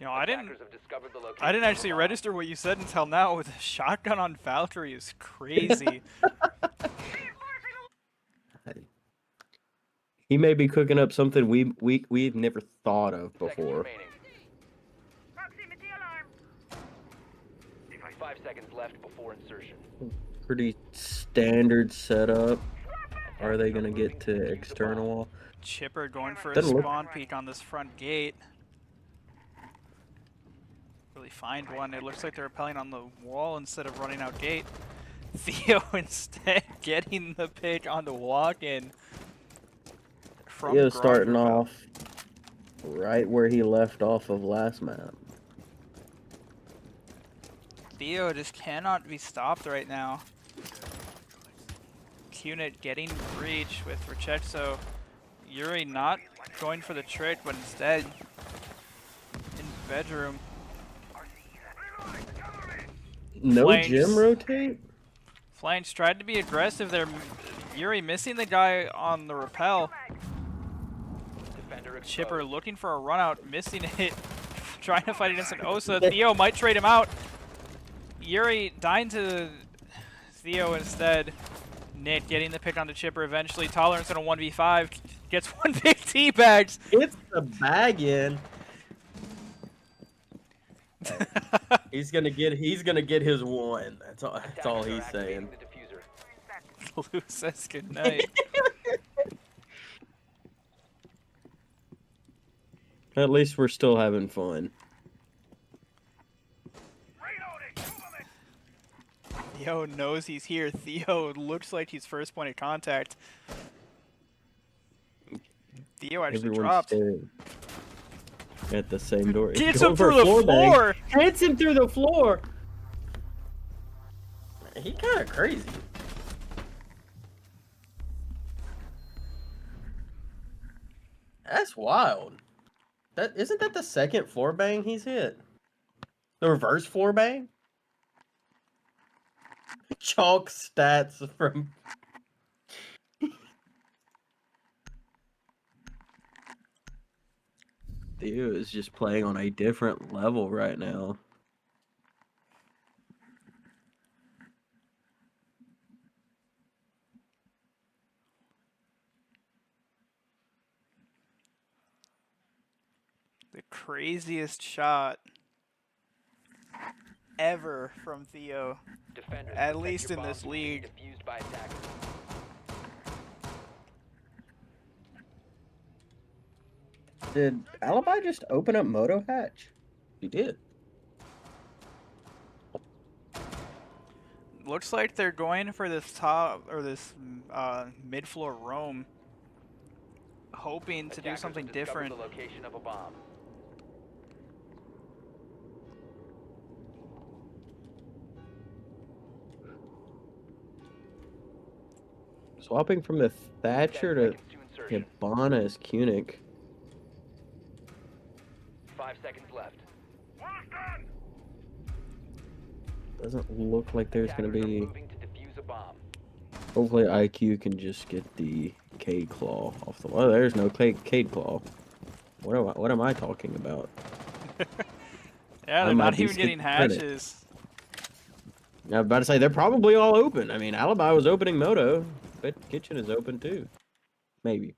You know, I didn't Attackers have discovered the location I didn't of a actually bomb. register what you said until now. With a shotgun on Valkyrie is crazy. He may be cooking up something we've never thought of Seconds before. remaining. Proximity alarm. 5 seconds left before insertion. Pretty standard setup. Are they gonna get to external wall? Chipper going for a Doesn't look- spawn peek on this front gate. Really find one. It looks like they're rappelling on the wall instead of running out gate. Theo instead getting the pick on the walk-in. from Theo starting Grog Rappel. off right where he left off of last map. Theo just cannot be stopped right now. Cunit getting breach with Rechexo. Yuri not going for the trick, but instead in bedroom. No Flanks. gem rotate? Flanks tried to be aggressive there. Yuri missing the guy on the rappel. Defender exposed. Chipper looking for a run out, missing it. Trying to fight against an Osa. Theo might trade him out. Yuri dying to Theo instead. Nick getting the pick on the Chipper eventually. Tolerance in a 1v5. Gets one big teabags. It's the bag in. He's gonna get his one. That's all Attackers are he's activating saying. the diffuser. Lou says goodnight. At least we're still having fun. Theo knows he's here. Theo looks like he's first point of contact. Theo actually Everyone's dropped. staring at the same door. Gets Going him for a through the bang. floor. Hits him through the floor. He kind of crazy. That's wild. That isn't that the second floor bang he's hit? The reverse floor bang? Chalk stats from Theo is just playing on a different level right now. The craziest shot ever from Theo. Defenders, At protect least your in bombs this from being league. defused by attackers. Did Alibi just open up Moto Hatch? He did. Looks like they're going for this top or this mid-floor roam, hoping to do Attackers something have discovered different. The location of a bomb. Swapping from the 10 Thatcher to seconds to insertion. Hibana as Kunic. 5 seconds left. Doesn't look like there's gonna Attackers are be. moving to defuse a bomb. Hopefully IQ can just get the Cade Claw off the. Oh, there's no Cade Claw. What am I talking about? Yeah, I they're might not be even getting skipping credit. hatches. I was about to say they're probably all open. I mean, Alibi was opening Moto, but Kitchen is open too. Maybe.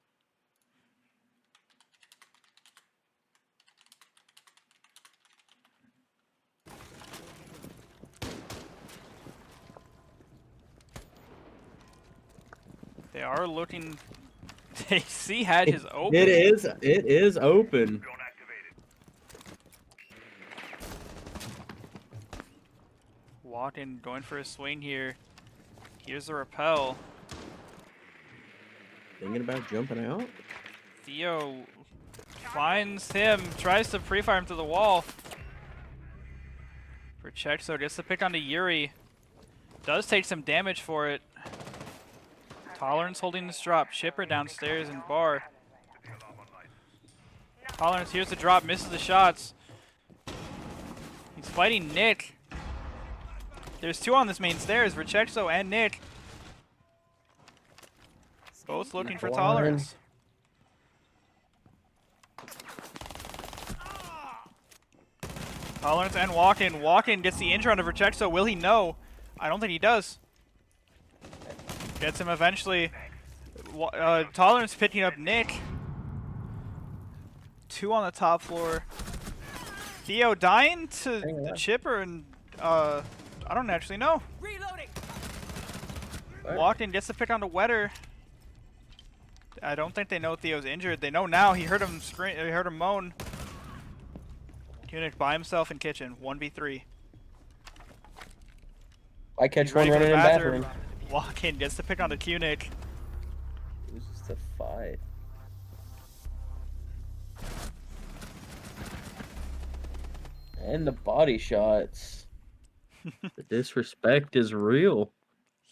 They are looking. They see hatches open. It is open. Walking, going for a swing here. Here's the rappel. Thinking about jumping out. Theo finds him, tries to pre-fire him to the wall. For Chexo, gets the pick onto Yuri. Does take some damage for it. Tolerance holding this drop. Chipper downstairs in bar. Tolerance here's the drop, misses the shots. He's fighting Nick. There's two on this main stairs, Rechexo and Nick. Both looking for One. Tolerance. Tolerance and Walken. Walken gets the injury onto Rechexo. Will he? No. I don't think he does. Gets him eventually. Tolerance picking up Nick. Two on the top floor. Theo dying to the Chipper and I don't actually know. Reloading. Walken gets the pick onto Wetter. I don't think they know Theo's injured. They know now. He heard him scream. He heard him moan. Kunic by himself in kitchen. 1v3. I catch He's one ready for running the in bathroom. bathroom. Walken gets the pick onto Kunic. Who's the fight? And the body shots. The disrespect is real.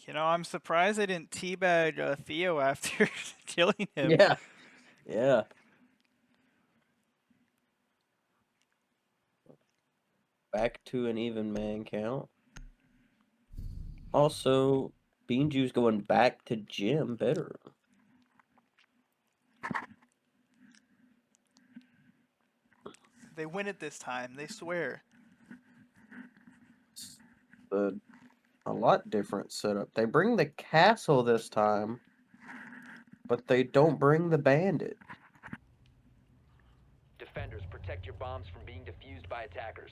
You know, I'm surprised they didn't teabag Theo after killing him. Yeah. Yeah. Back to an even man count. Also, Bean Juice going back to gym bedroom. They win it this time, they swear. A lot different setup. They bring the castle this time, but they don't bring the bandit. Defenders, protect your bombs from being defused by attackers.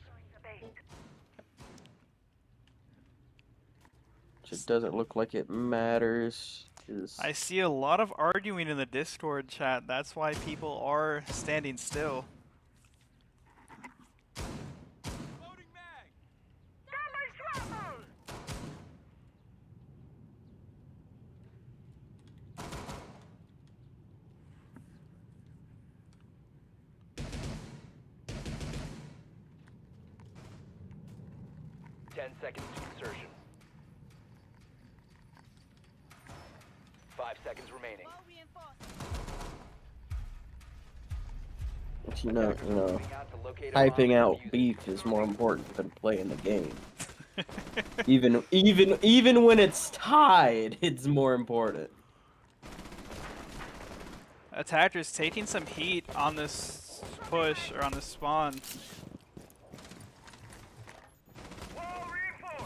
It doesn't look like it matters. I see a lot of arguing in the Discord chat. That's why people are standing still. Loading mag. Damage rifle! Ten seconds to insertion. 5 seconds remaining. You know, Moving out to locate a bomb typing and out defuse it. beef is more important than playing the game. Even when it's tied, it's more important. Attackers taking some heat on this push or on this spawn.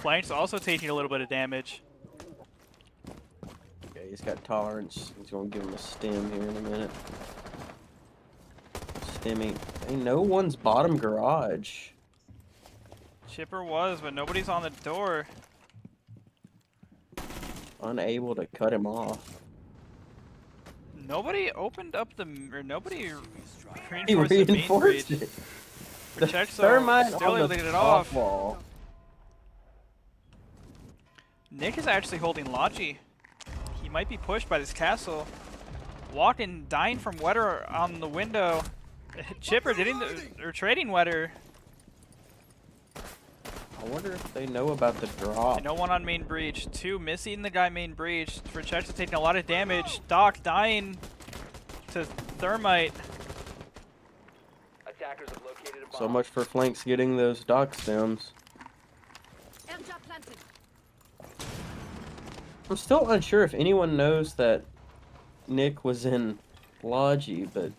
Flank's also taking a little bit of damage. Okay, he's got tolerance. He's gonna give him a stem here in a minute. Stemming. Hey, no one's bottom garage. Chipper was, but nobody's on the door. Unable to cut him off. Nobody opened up the, or nobody He reinforced the main reinforced breach. it. For Czech, so Thermite still on able the to get it top off. wall. Nick is actually holding Logi. He might be pushed by this castle. Walking, dying from Wetter on the window. Chipper getting the, or trading Wetter. I wonder if they know about the drop. No one on main breach. 2 missing the guy main breach. For Czech taking a lot of damage. Doc dying to Thermite. Attackers have located a bomb. So much for flanks getting those dock stems. Airjar planted. I'm still unsure if anyone knows that Nick was in Logi, but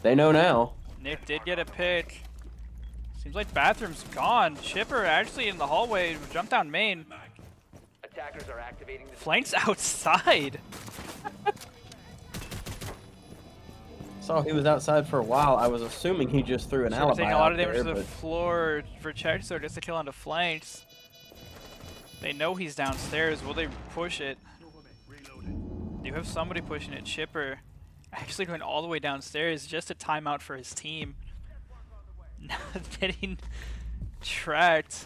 they know now. Nick did get a pick. Seems like bathroom's gone. Chipper actually in the hallway. Jumped down main. Attackers are activating the Flank's outside. Saw he was outside for a while. I was assuming he just threw an Chipper alibi taking a lot out of damage there, to the but floor for Czech, so gets the kill onto Flanks. They know he's downstairs. Will they push it? You have somebody pushing it. Chipper actually going all the way downstairs. Just a timeout for his team. Not getting tracked.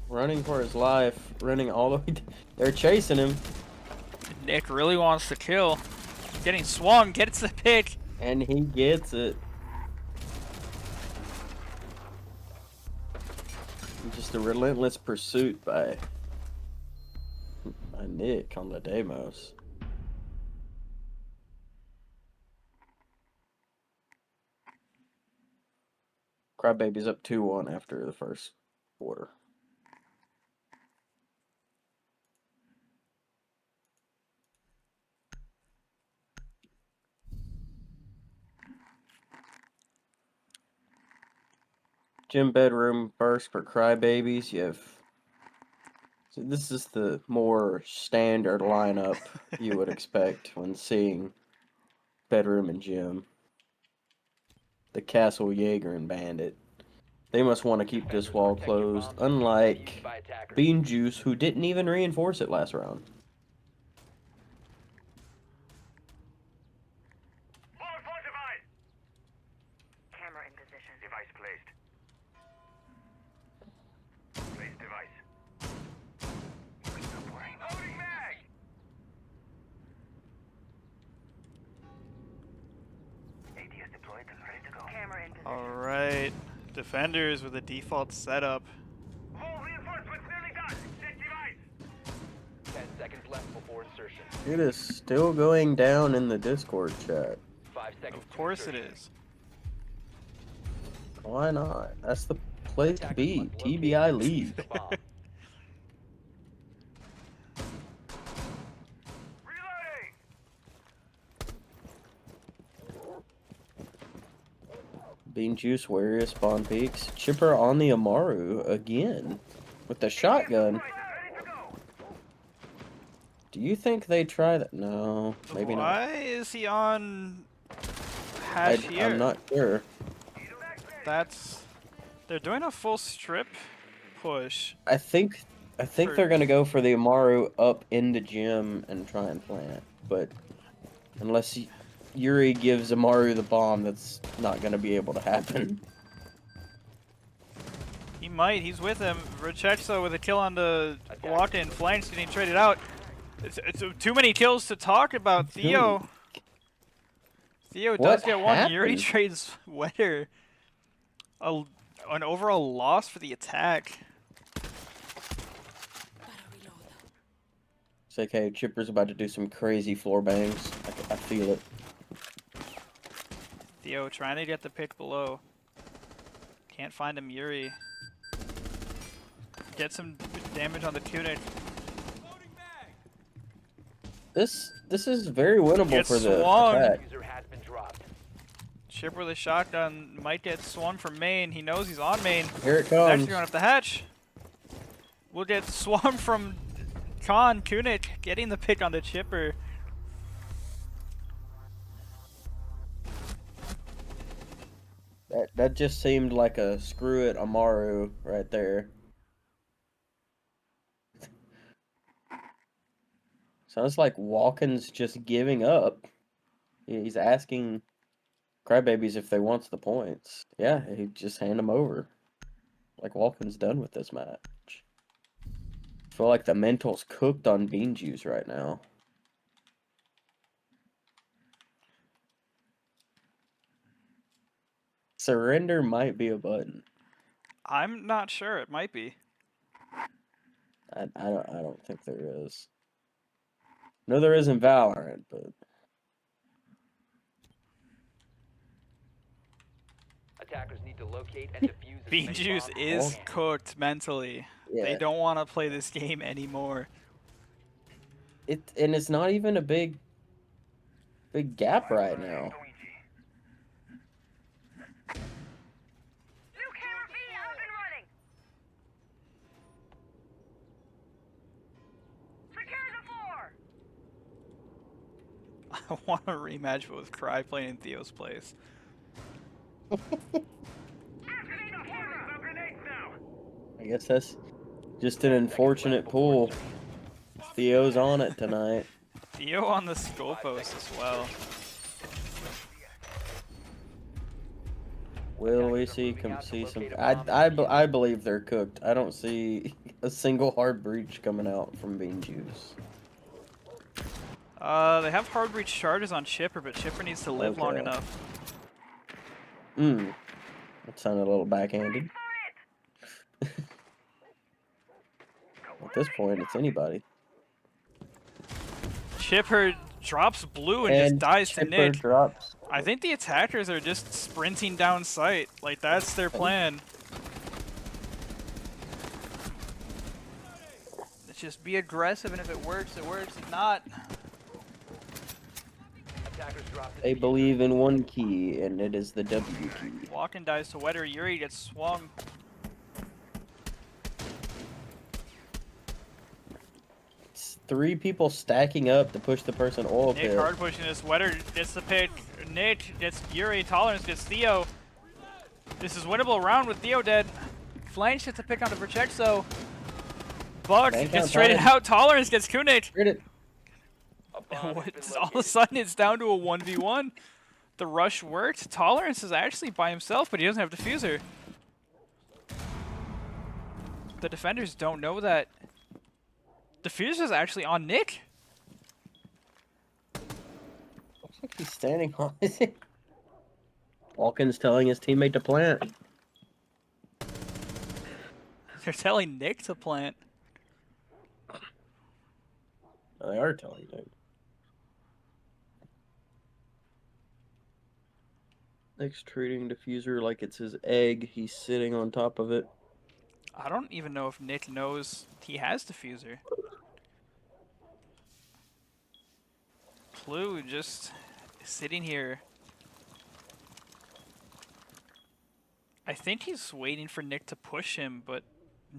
running for his life, running all the way. They're chasing him, Nick really wants to kill. Getting swung, gets the pick. and he gets it. Just a relentless pursuit by Nick on the Deimos. Crybaby's up 2-1 after the first quarter. Gym bedroom burst for Crybabies. You have. So this is the more standard lineup you would expect when seeing bedroom and gym. The Castle, Jaeger, and Bandit. They must want to keep this wall closed, unlike Bean Juice, who didn't even reinforce it last round. Wall fortified! Camera in position. Device placed. Place device. Loading mag! ADS deployed. Camera in position. All right, defenders with a default setup. All reinforcements nearly done. Set device. 10 seconds left before insertion. It is still going down in the Discord chat. 5 seconds. Of to course it insertion. is. Why not? That's the place to Attackers be. must locate TBI and defuse lead. the bomb. Reloading. Bean Juice, Warrior, Spawn Peaks. Chipper on the Amaru again. With the shotgun. Ready to go. Do you think they try that? No, maybe not. Why is he on hash here? I'm not sure. That's they're doing a full strip push. I think For- they're gonna go for the Amaru up into gym and try and plant. But unless Yuri gives Amaru the bomb, that's not gonna be able to happen. He might. He's with him. Rechexo with a kill on the walk-in. Flanks getting traded out. It's too many kills to talk about. Theo. Theo What does get one. Yuri happened? trades Wetter. An overall loss for the attack. It's like, hey, Chipper's about to do some crazy floor bangs. I feel it. Theo trying to get the pick below. Can't find him. Yuri. Get some damage on the tunic. Loading mag. This is very winnable Gets for the swung. attack. User has been dropped. Chipper with a shotgun might get swung from main. He knows he's on main. Here it He's comes. actually going up the hatch. We'll get swung from Khan Kunik getting the pick on the Chipper. That just seemed like a screw it Amaru right there. Sounds like Walken's just giving up. He's asking Crybabies if they wants the points. Yeah, he just hand them over. Like Walken's done with this match. I feel like the mental's cooked on Bean Juice right now. Surrender might be a button. I'm not sure. It might be. I don't think there is. No, there is in Valorant, but Attackers need to locate and defuse as Bean many Juice bombs is as they can. cooked mentally. They yeah, don't want to play this game anymore. and it's not even a big gap right now. New camera B up and running. Secure the floor. I want a rematch with Cry playing in Theo's place. Activate the camera. No grenades now. I guess that's just an unfortunate pull. Theo's on it tonight. Theo on the skull post as well. Will we see some? I believe they're cooked. I don't see a single hard breach coming out from Bean Juice. They have hard breach charges on Chipper, but Chipper needs to live long Okay. enough. That sounded a little backhanded. At this point, it's anybody. Chipper drops blue and just dies to Chipper Nick. drops. I think the attackers are just sprinting down sight. Like, that's their plan. Let's just be aggressive, and if it works, it works. If not, Attackers dropped the They diffuser. believe in one key, and it is the W key. Walken dies to Wetter. Yuri gets swung. It's 3 people stacking up to push the person oil Nick pit. hard pushing this. Wetter gets the pick. Nick gets Yuri. Tolerance gets Theo. This is winnable round with Theo dead. Flange gets a pick onto Verchexo. Buck Bank gets on traded time. out. Tolerance gets Kunik. Heard it. A bomb has been All of a located. sudden, it's down to a 1v1. The rush worked. Tolerance is actually by himself, but he doesn't have diffuser. The defenders don't know that. Diffuser is actually on Nick. Looks like he's standing on. Hawkins telling his teammate to plant. They're telling Nick to plant. They are telling Nick. Nick's treating diffuser like it's his egg. He's sitting on top of it. I don't even know if Nick knows he has diffuser. Clue just sitting here. I think he's waiting for Nick to push him, but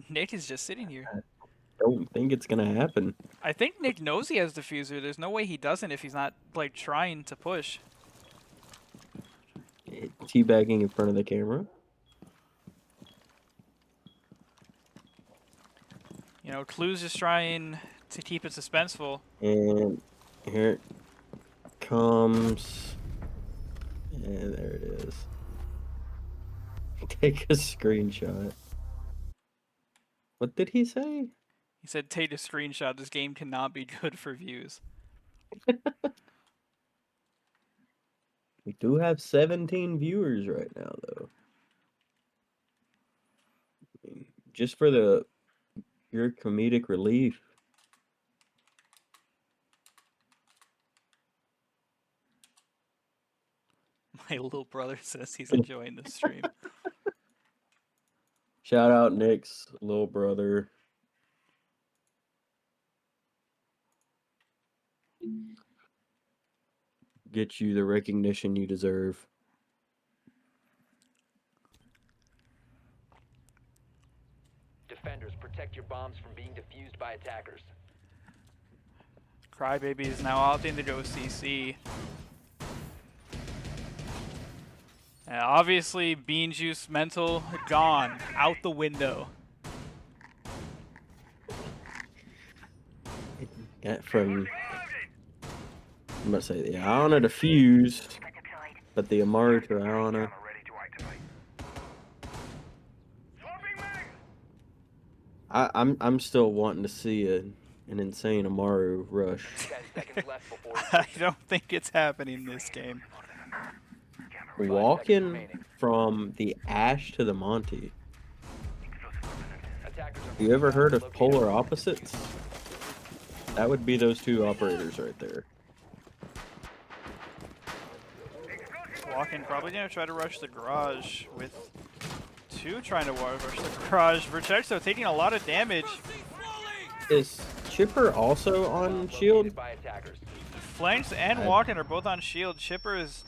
Nick is just sitting here. Don't think it's gonna happen. I think Nick knows he has diffuser. There's no way he doesn't if he's not like trying to push. Teabagging in front of the camera. You know, Clue's just trying to keep it suspenseful. And here it comes. And there it is. Take a screenshot. What did he say? He said, "Take a screenshot. This game cannot be good for views." We do have 17 viewers right now, though. I mean, just for the pure comedic relief. My little brother says he's enjoying the stream. Shout out Nick's little brother. Get you the recognition you deserve. Defenders, protect your bombs from being defused by attackers. Crybaby is now opting to go CC. And obviously, Bean Juice mental gone out the window. Got from, I'm gonna say the Iona to Fuse, but the Amaru to Iona. Ready to activate. Swapping mag! I'm still wanting to see an insane Amaru rush. 10 seconds left before I don't think it's happening this game. Walking from the Ash to the Monty. attackers are Have you ever heard of located. polar opposites? That would be those two operators right there. Walking probably gonna try to rush the garage with two trying to rush the garage. Vertexo taking a lot of damage. Is Chipper also on shield? Located by attackers. Flanks and Walken are both on shield. Chipper is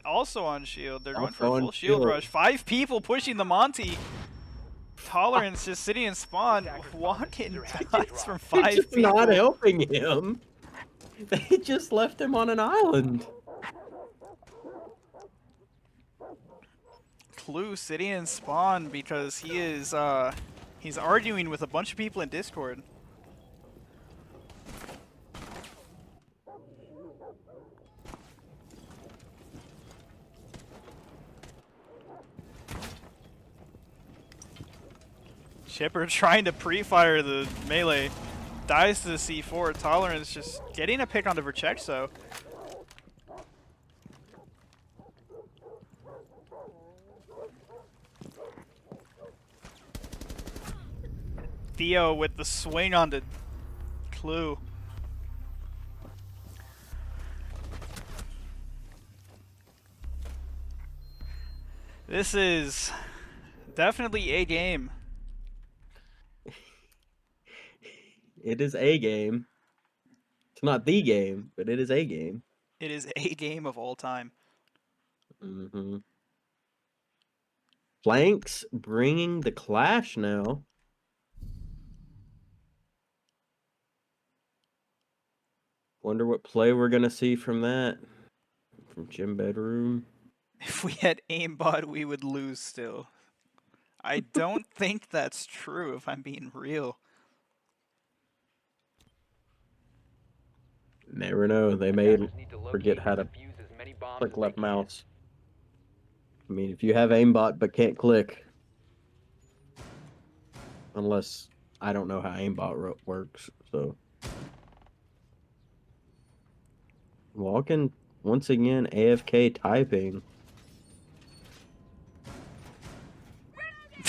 also on shield. They're going for a Also on full shield shield. rush. 5 people pushing the Monty. Tolerance just sitting in spawn. Walken dies from They're 5 just people. not helping him. They just left him on an island. Clue sitting in spawn because he is he's arguing with a bunch of people in Discord. Chipper trying to pre-fire the melee. Dies to the C4. Tolerance just getting a pick onto Verchexo. Theo with the swing onto Clue. This is definitely a game. It is a game. It's not the game, but it is a game. It is a game of all time. Mm-hmm. Flanks bringing the clash now. Wonder what play we're gonna see from that. From Jim Bedroom. If we had aimbot, we would lose still. I don't think that's true, if I'm being real. Never know. They may Attackers need to forget locate how and to defuse as many bombs click as they left can. mouse. I mean, if you have aimbot but can't click, unless I don't know how aimbot works, so. Walking once again AFK typing.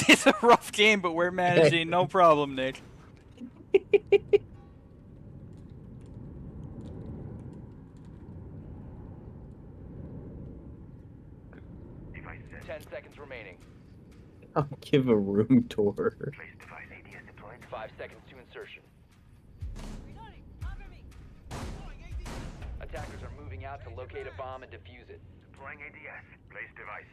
It's a rough game, but we're managing, no problem, Nick. Device set. 10 seconds remaining. I'll give a room tour. Place device ADS deployed. 5 seconds to insertion. Reloading. Cover me. Deploying AD. Attackers are moving out to locate a bomb and defuse it. Deploying ADS. Place device.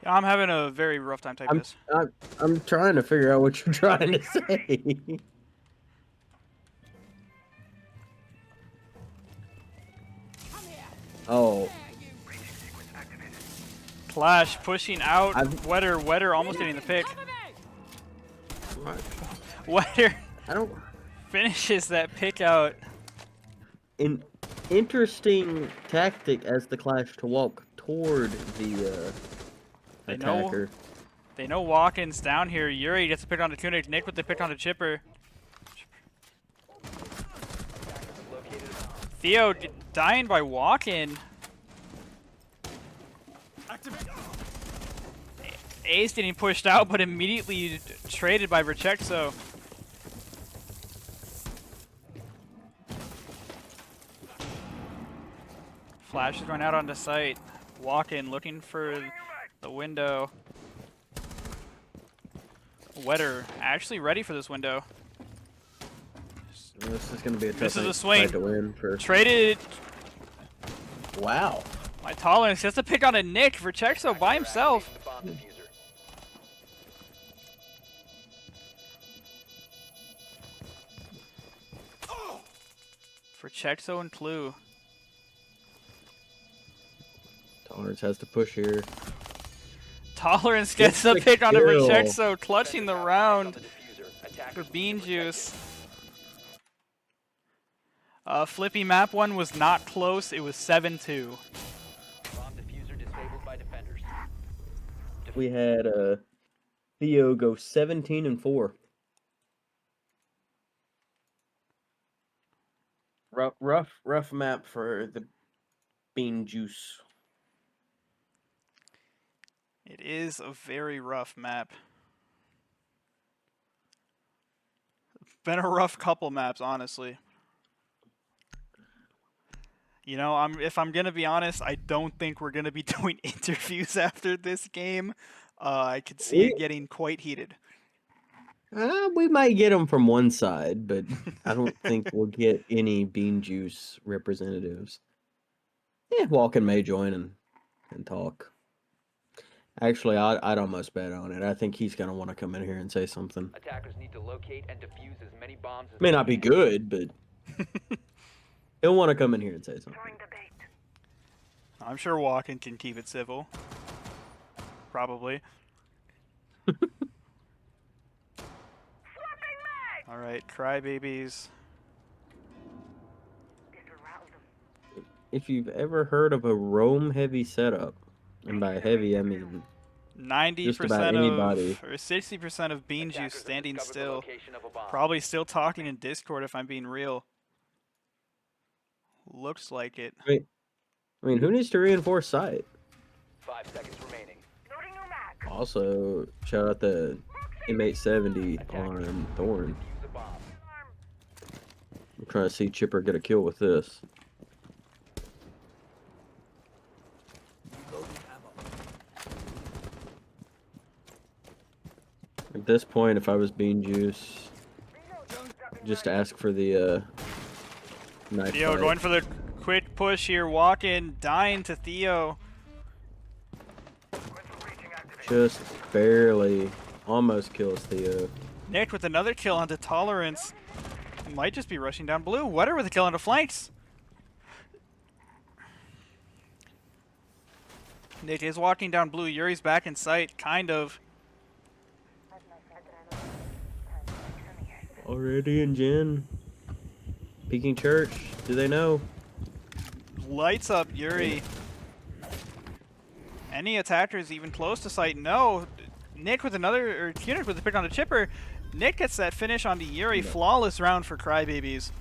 Yeah, I'm having a very rough time typing this. I'm trying to figure out what you're trying to say. Come here. Oh, Breaching sequence activated. Clash pushing out. I've- Wetter almost getting the pick. Cover me. Wetter I don't. finishes that pick out. An interesting tactic as the Clash to walk toward the They know- attacker. They know Watkins down here. Yuri gets the pick on the Tunic. Nick with the pick on the Chipper. Attackers have located a bomb. Theo dying by walking. Activate. Ace getting pushed out, but immediately traded by Verchexo. Flash is going out on the site. Walking, looking for the window. Wetter actually ready for this window. This is gonna be a tough This is a fight swing. to win for. Traded Wow. my tolerance. Just to pick on a Nick. Verchexo by himself. The bomb diffuser. Verchexo and Clue. Tolerance has to push here. Tolerance gets Gets the the pick on a kill. Verchexo, clutching the round The diffuser. for Attackers Bean protected. Juice. Flippy map one was not close. It was 7-2. Bomb diffuser disabled by defenders. We had Theo go 17-4. Rough map for the Bean Juice. It is a very rough map. Been a rough couple maps, honestly. You know, if I'm gonna be honest, I don't think we're gonna be doing interviews after this game. I could see it getting quite heated. We might get them from one side, but I don't think we'll get any Bean Juice representatives. Yeah, Walken may join and talk. Actually, I'd almost bet on it. I think he's gonna want to come in here and say something. Attackers need to locate and defuse as many bombs as May not be good, but he'll want to come in here and say something. Throwing the bait. I'm sure Walken can keep it civil. Probably. Swapping mag. All right, crybabies. This'll rattle them. If you've ever heard of a roam heavy setup, and by heavy I mean 90% anybody. of, or 60% of Bean Juice Attackers have standing discovered the still. location of a bomb. Probably still talking in Discord if I'm being real. Looks like it. I mean, who needs to reinforce site? 5 seconds remaining. Loading new mag. Also, shout out to M870 on Thorn. Defuse the bomb. I'm trying to see Chipper get a kill with this. At this point, if I was Bean Juice, just ask for the knife Theo fight. going for the quick push here. Walking, dying to Theo. Breaching activated. Just barely, almost kills Theo. Nick with another kill onto Tolerance. Might just be rushing down blue. Wetter with a kill onto flanks. Nick is walking down blue. Yuri's back in sight, kind of. Already in Jin. Peking Church. Do they know? Lights up Yuri. Any attackers even close to site? No. Nick with another, or Kunich with a pick on the chipper. Nick gets that finish on the Yuri. Flawless round for Crybabies.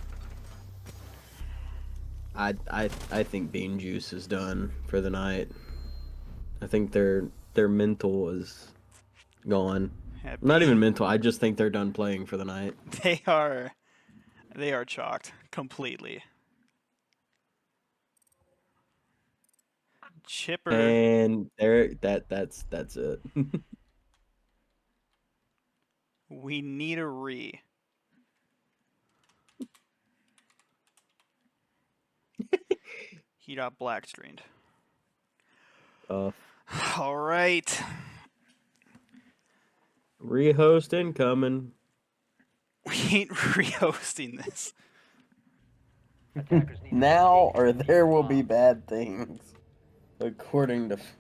I think Bean Juice is done for the night. I think their mental is gone. Yeah, Not even mental. I just think they're done playing for the night. They are chalked completely. Chipper. And that's it. We need a re. He got black screened. All right. Rehost incoming. We ain't re-hosting this. Attackers need to Now locate or and defuse there the will be bomb. bad things, according to. Explosive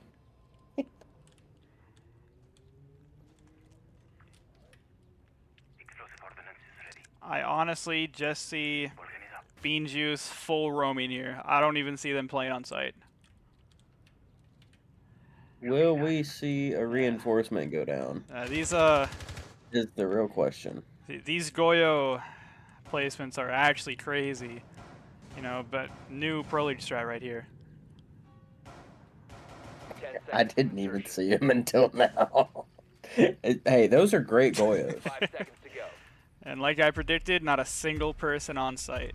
ordnance is ready. I honestly just see Organize up. Bean Juice full roaming here. I don't even see them playing on site. Will we see a reinforcement go down? These Is the real question. these Goyo placements are actually crazy. You know, but new Pro League strat right here. 10 I seconds didn't to even insertion. see him until now. Hey, those are great Goyos. 5 seconds to go. And like I predicted, not a single person on site.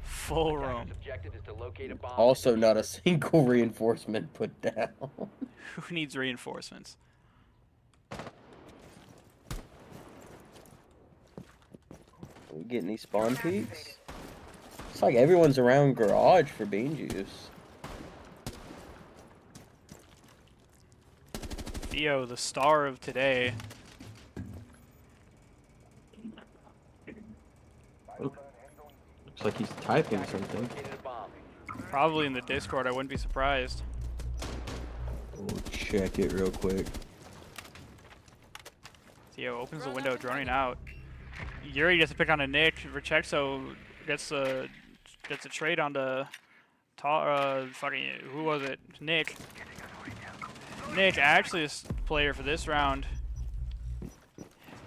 Full roam. Attackers' objective is to locate a bomb. Also, not a single reinforcement put down. Who needs reinforcements? We get any spawn peaks? It's like everyone's around garage for Bean Juice. Theo, the star of today. Looks like he's typing Attackers something. located a bomb. Probably in the Discord, I wouldn't be surprised. We'll check it real quick. Theo opens the window, droning out. Yuri gets a pick on a Nick. Rechexo gets a trade on the fucking, who was it? Nick. Nick, actually this player for this round.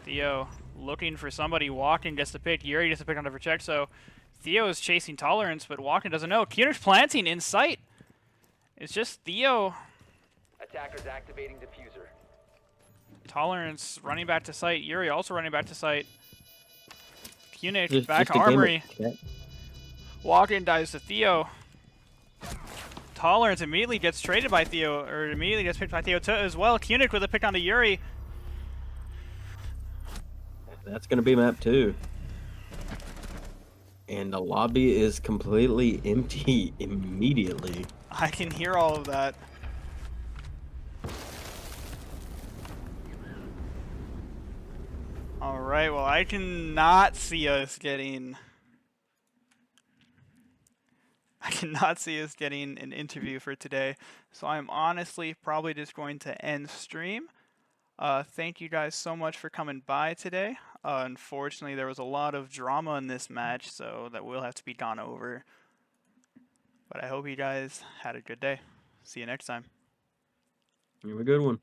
Theo looking for somebody. Walking gets the pick. Yuri gets the pick on the Rechexo. Theo is chasing Tolerance, but Walken doesn't know. Kunich planting in sight. It's just Theo. Attackers activating diffuser. Tolerance running back to site. Yuri also running back to site. Kunich Just back a game of armory. cat. Walken dives to Theo. Tolerance immediately gets traded by Theo, or immediately gets picked by Theo as well. Kunich with a pick onto Yuri. That's gonna be map 2. And the lobby is completely empty immediately. I can hear all of that. Alright, well I cannot see us getting... I cannot see us getting an interview for today. So I'm honestly probably just going to end stream. Thank you guys so much for coming by today. Unfortunately, there was a lot of drama in this match, so that will have to be gone over. But I hope you guys had a good day. See you next time. You have a good one.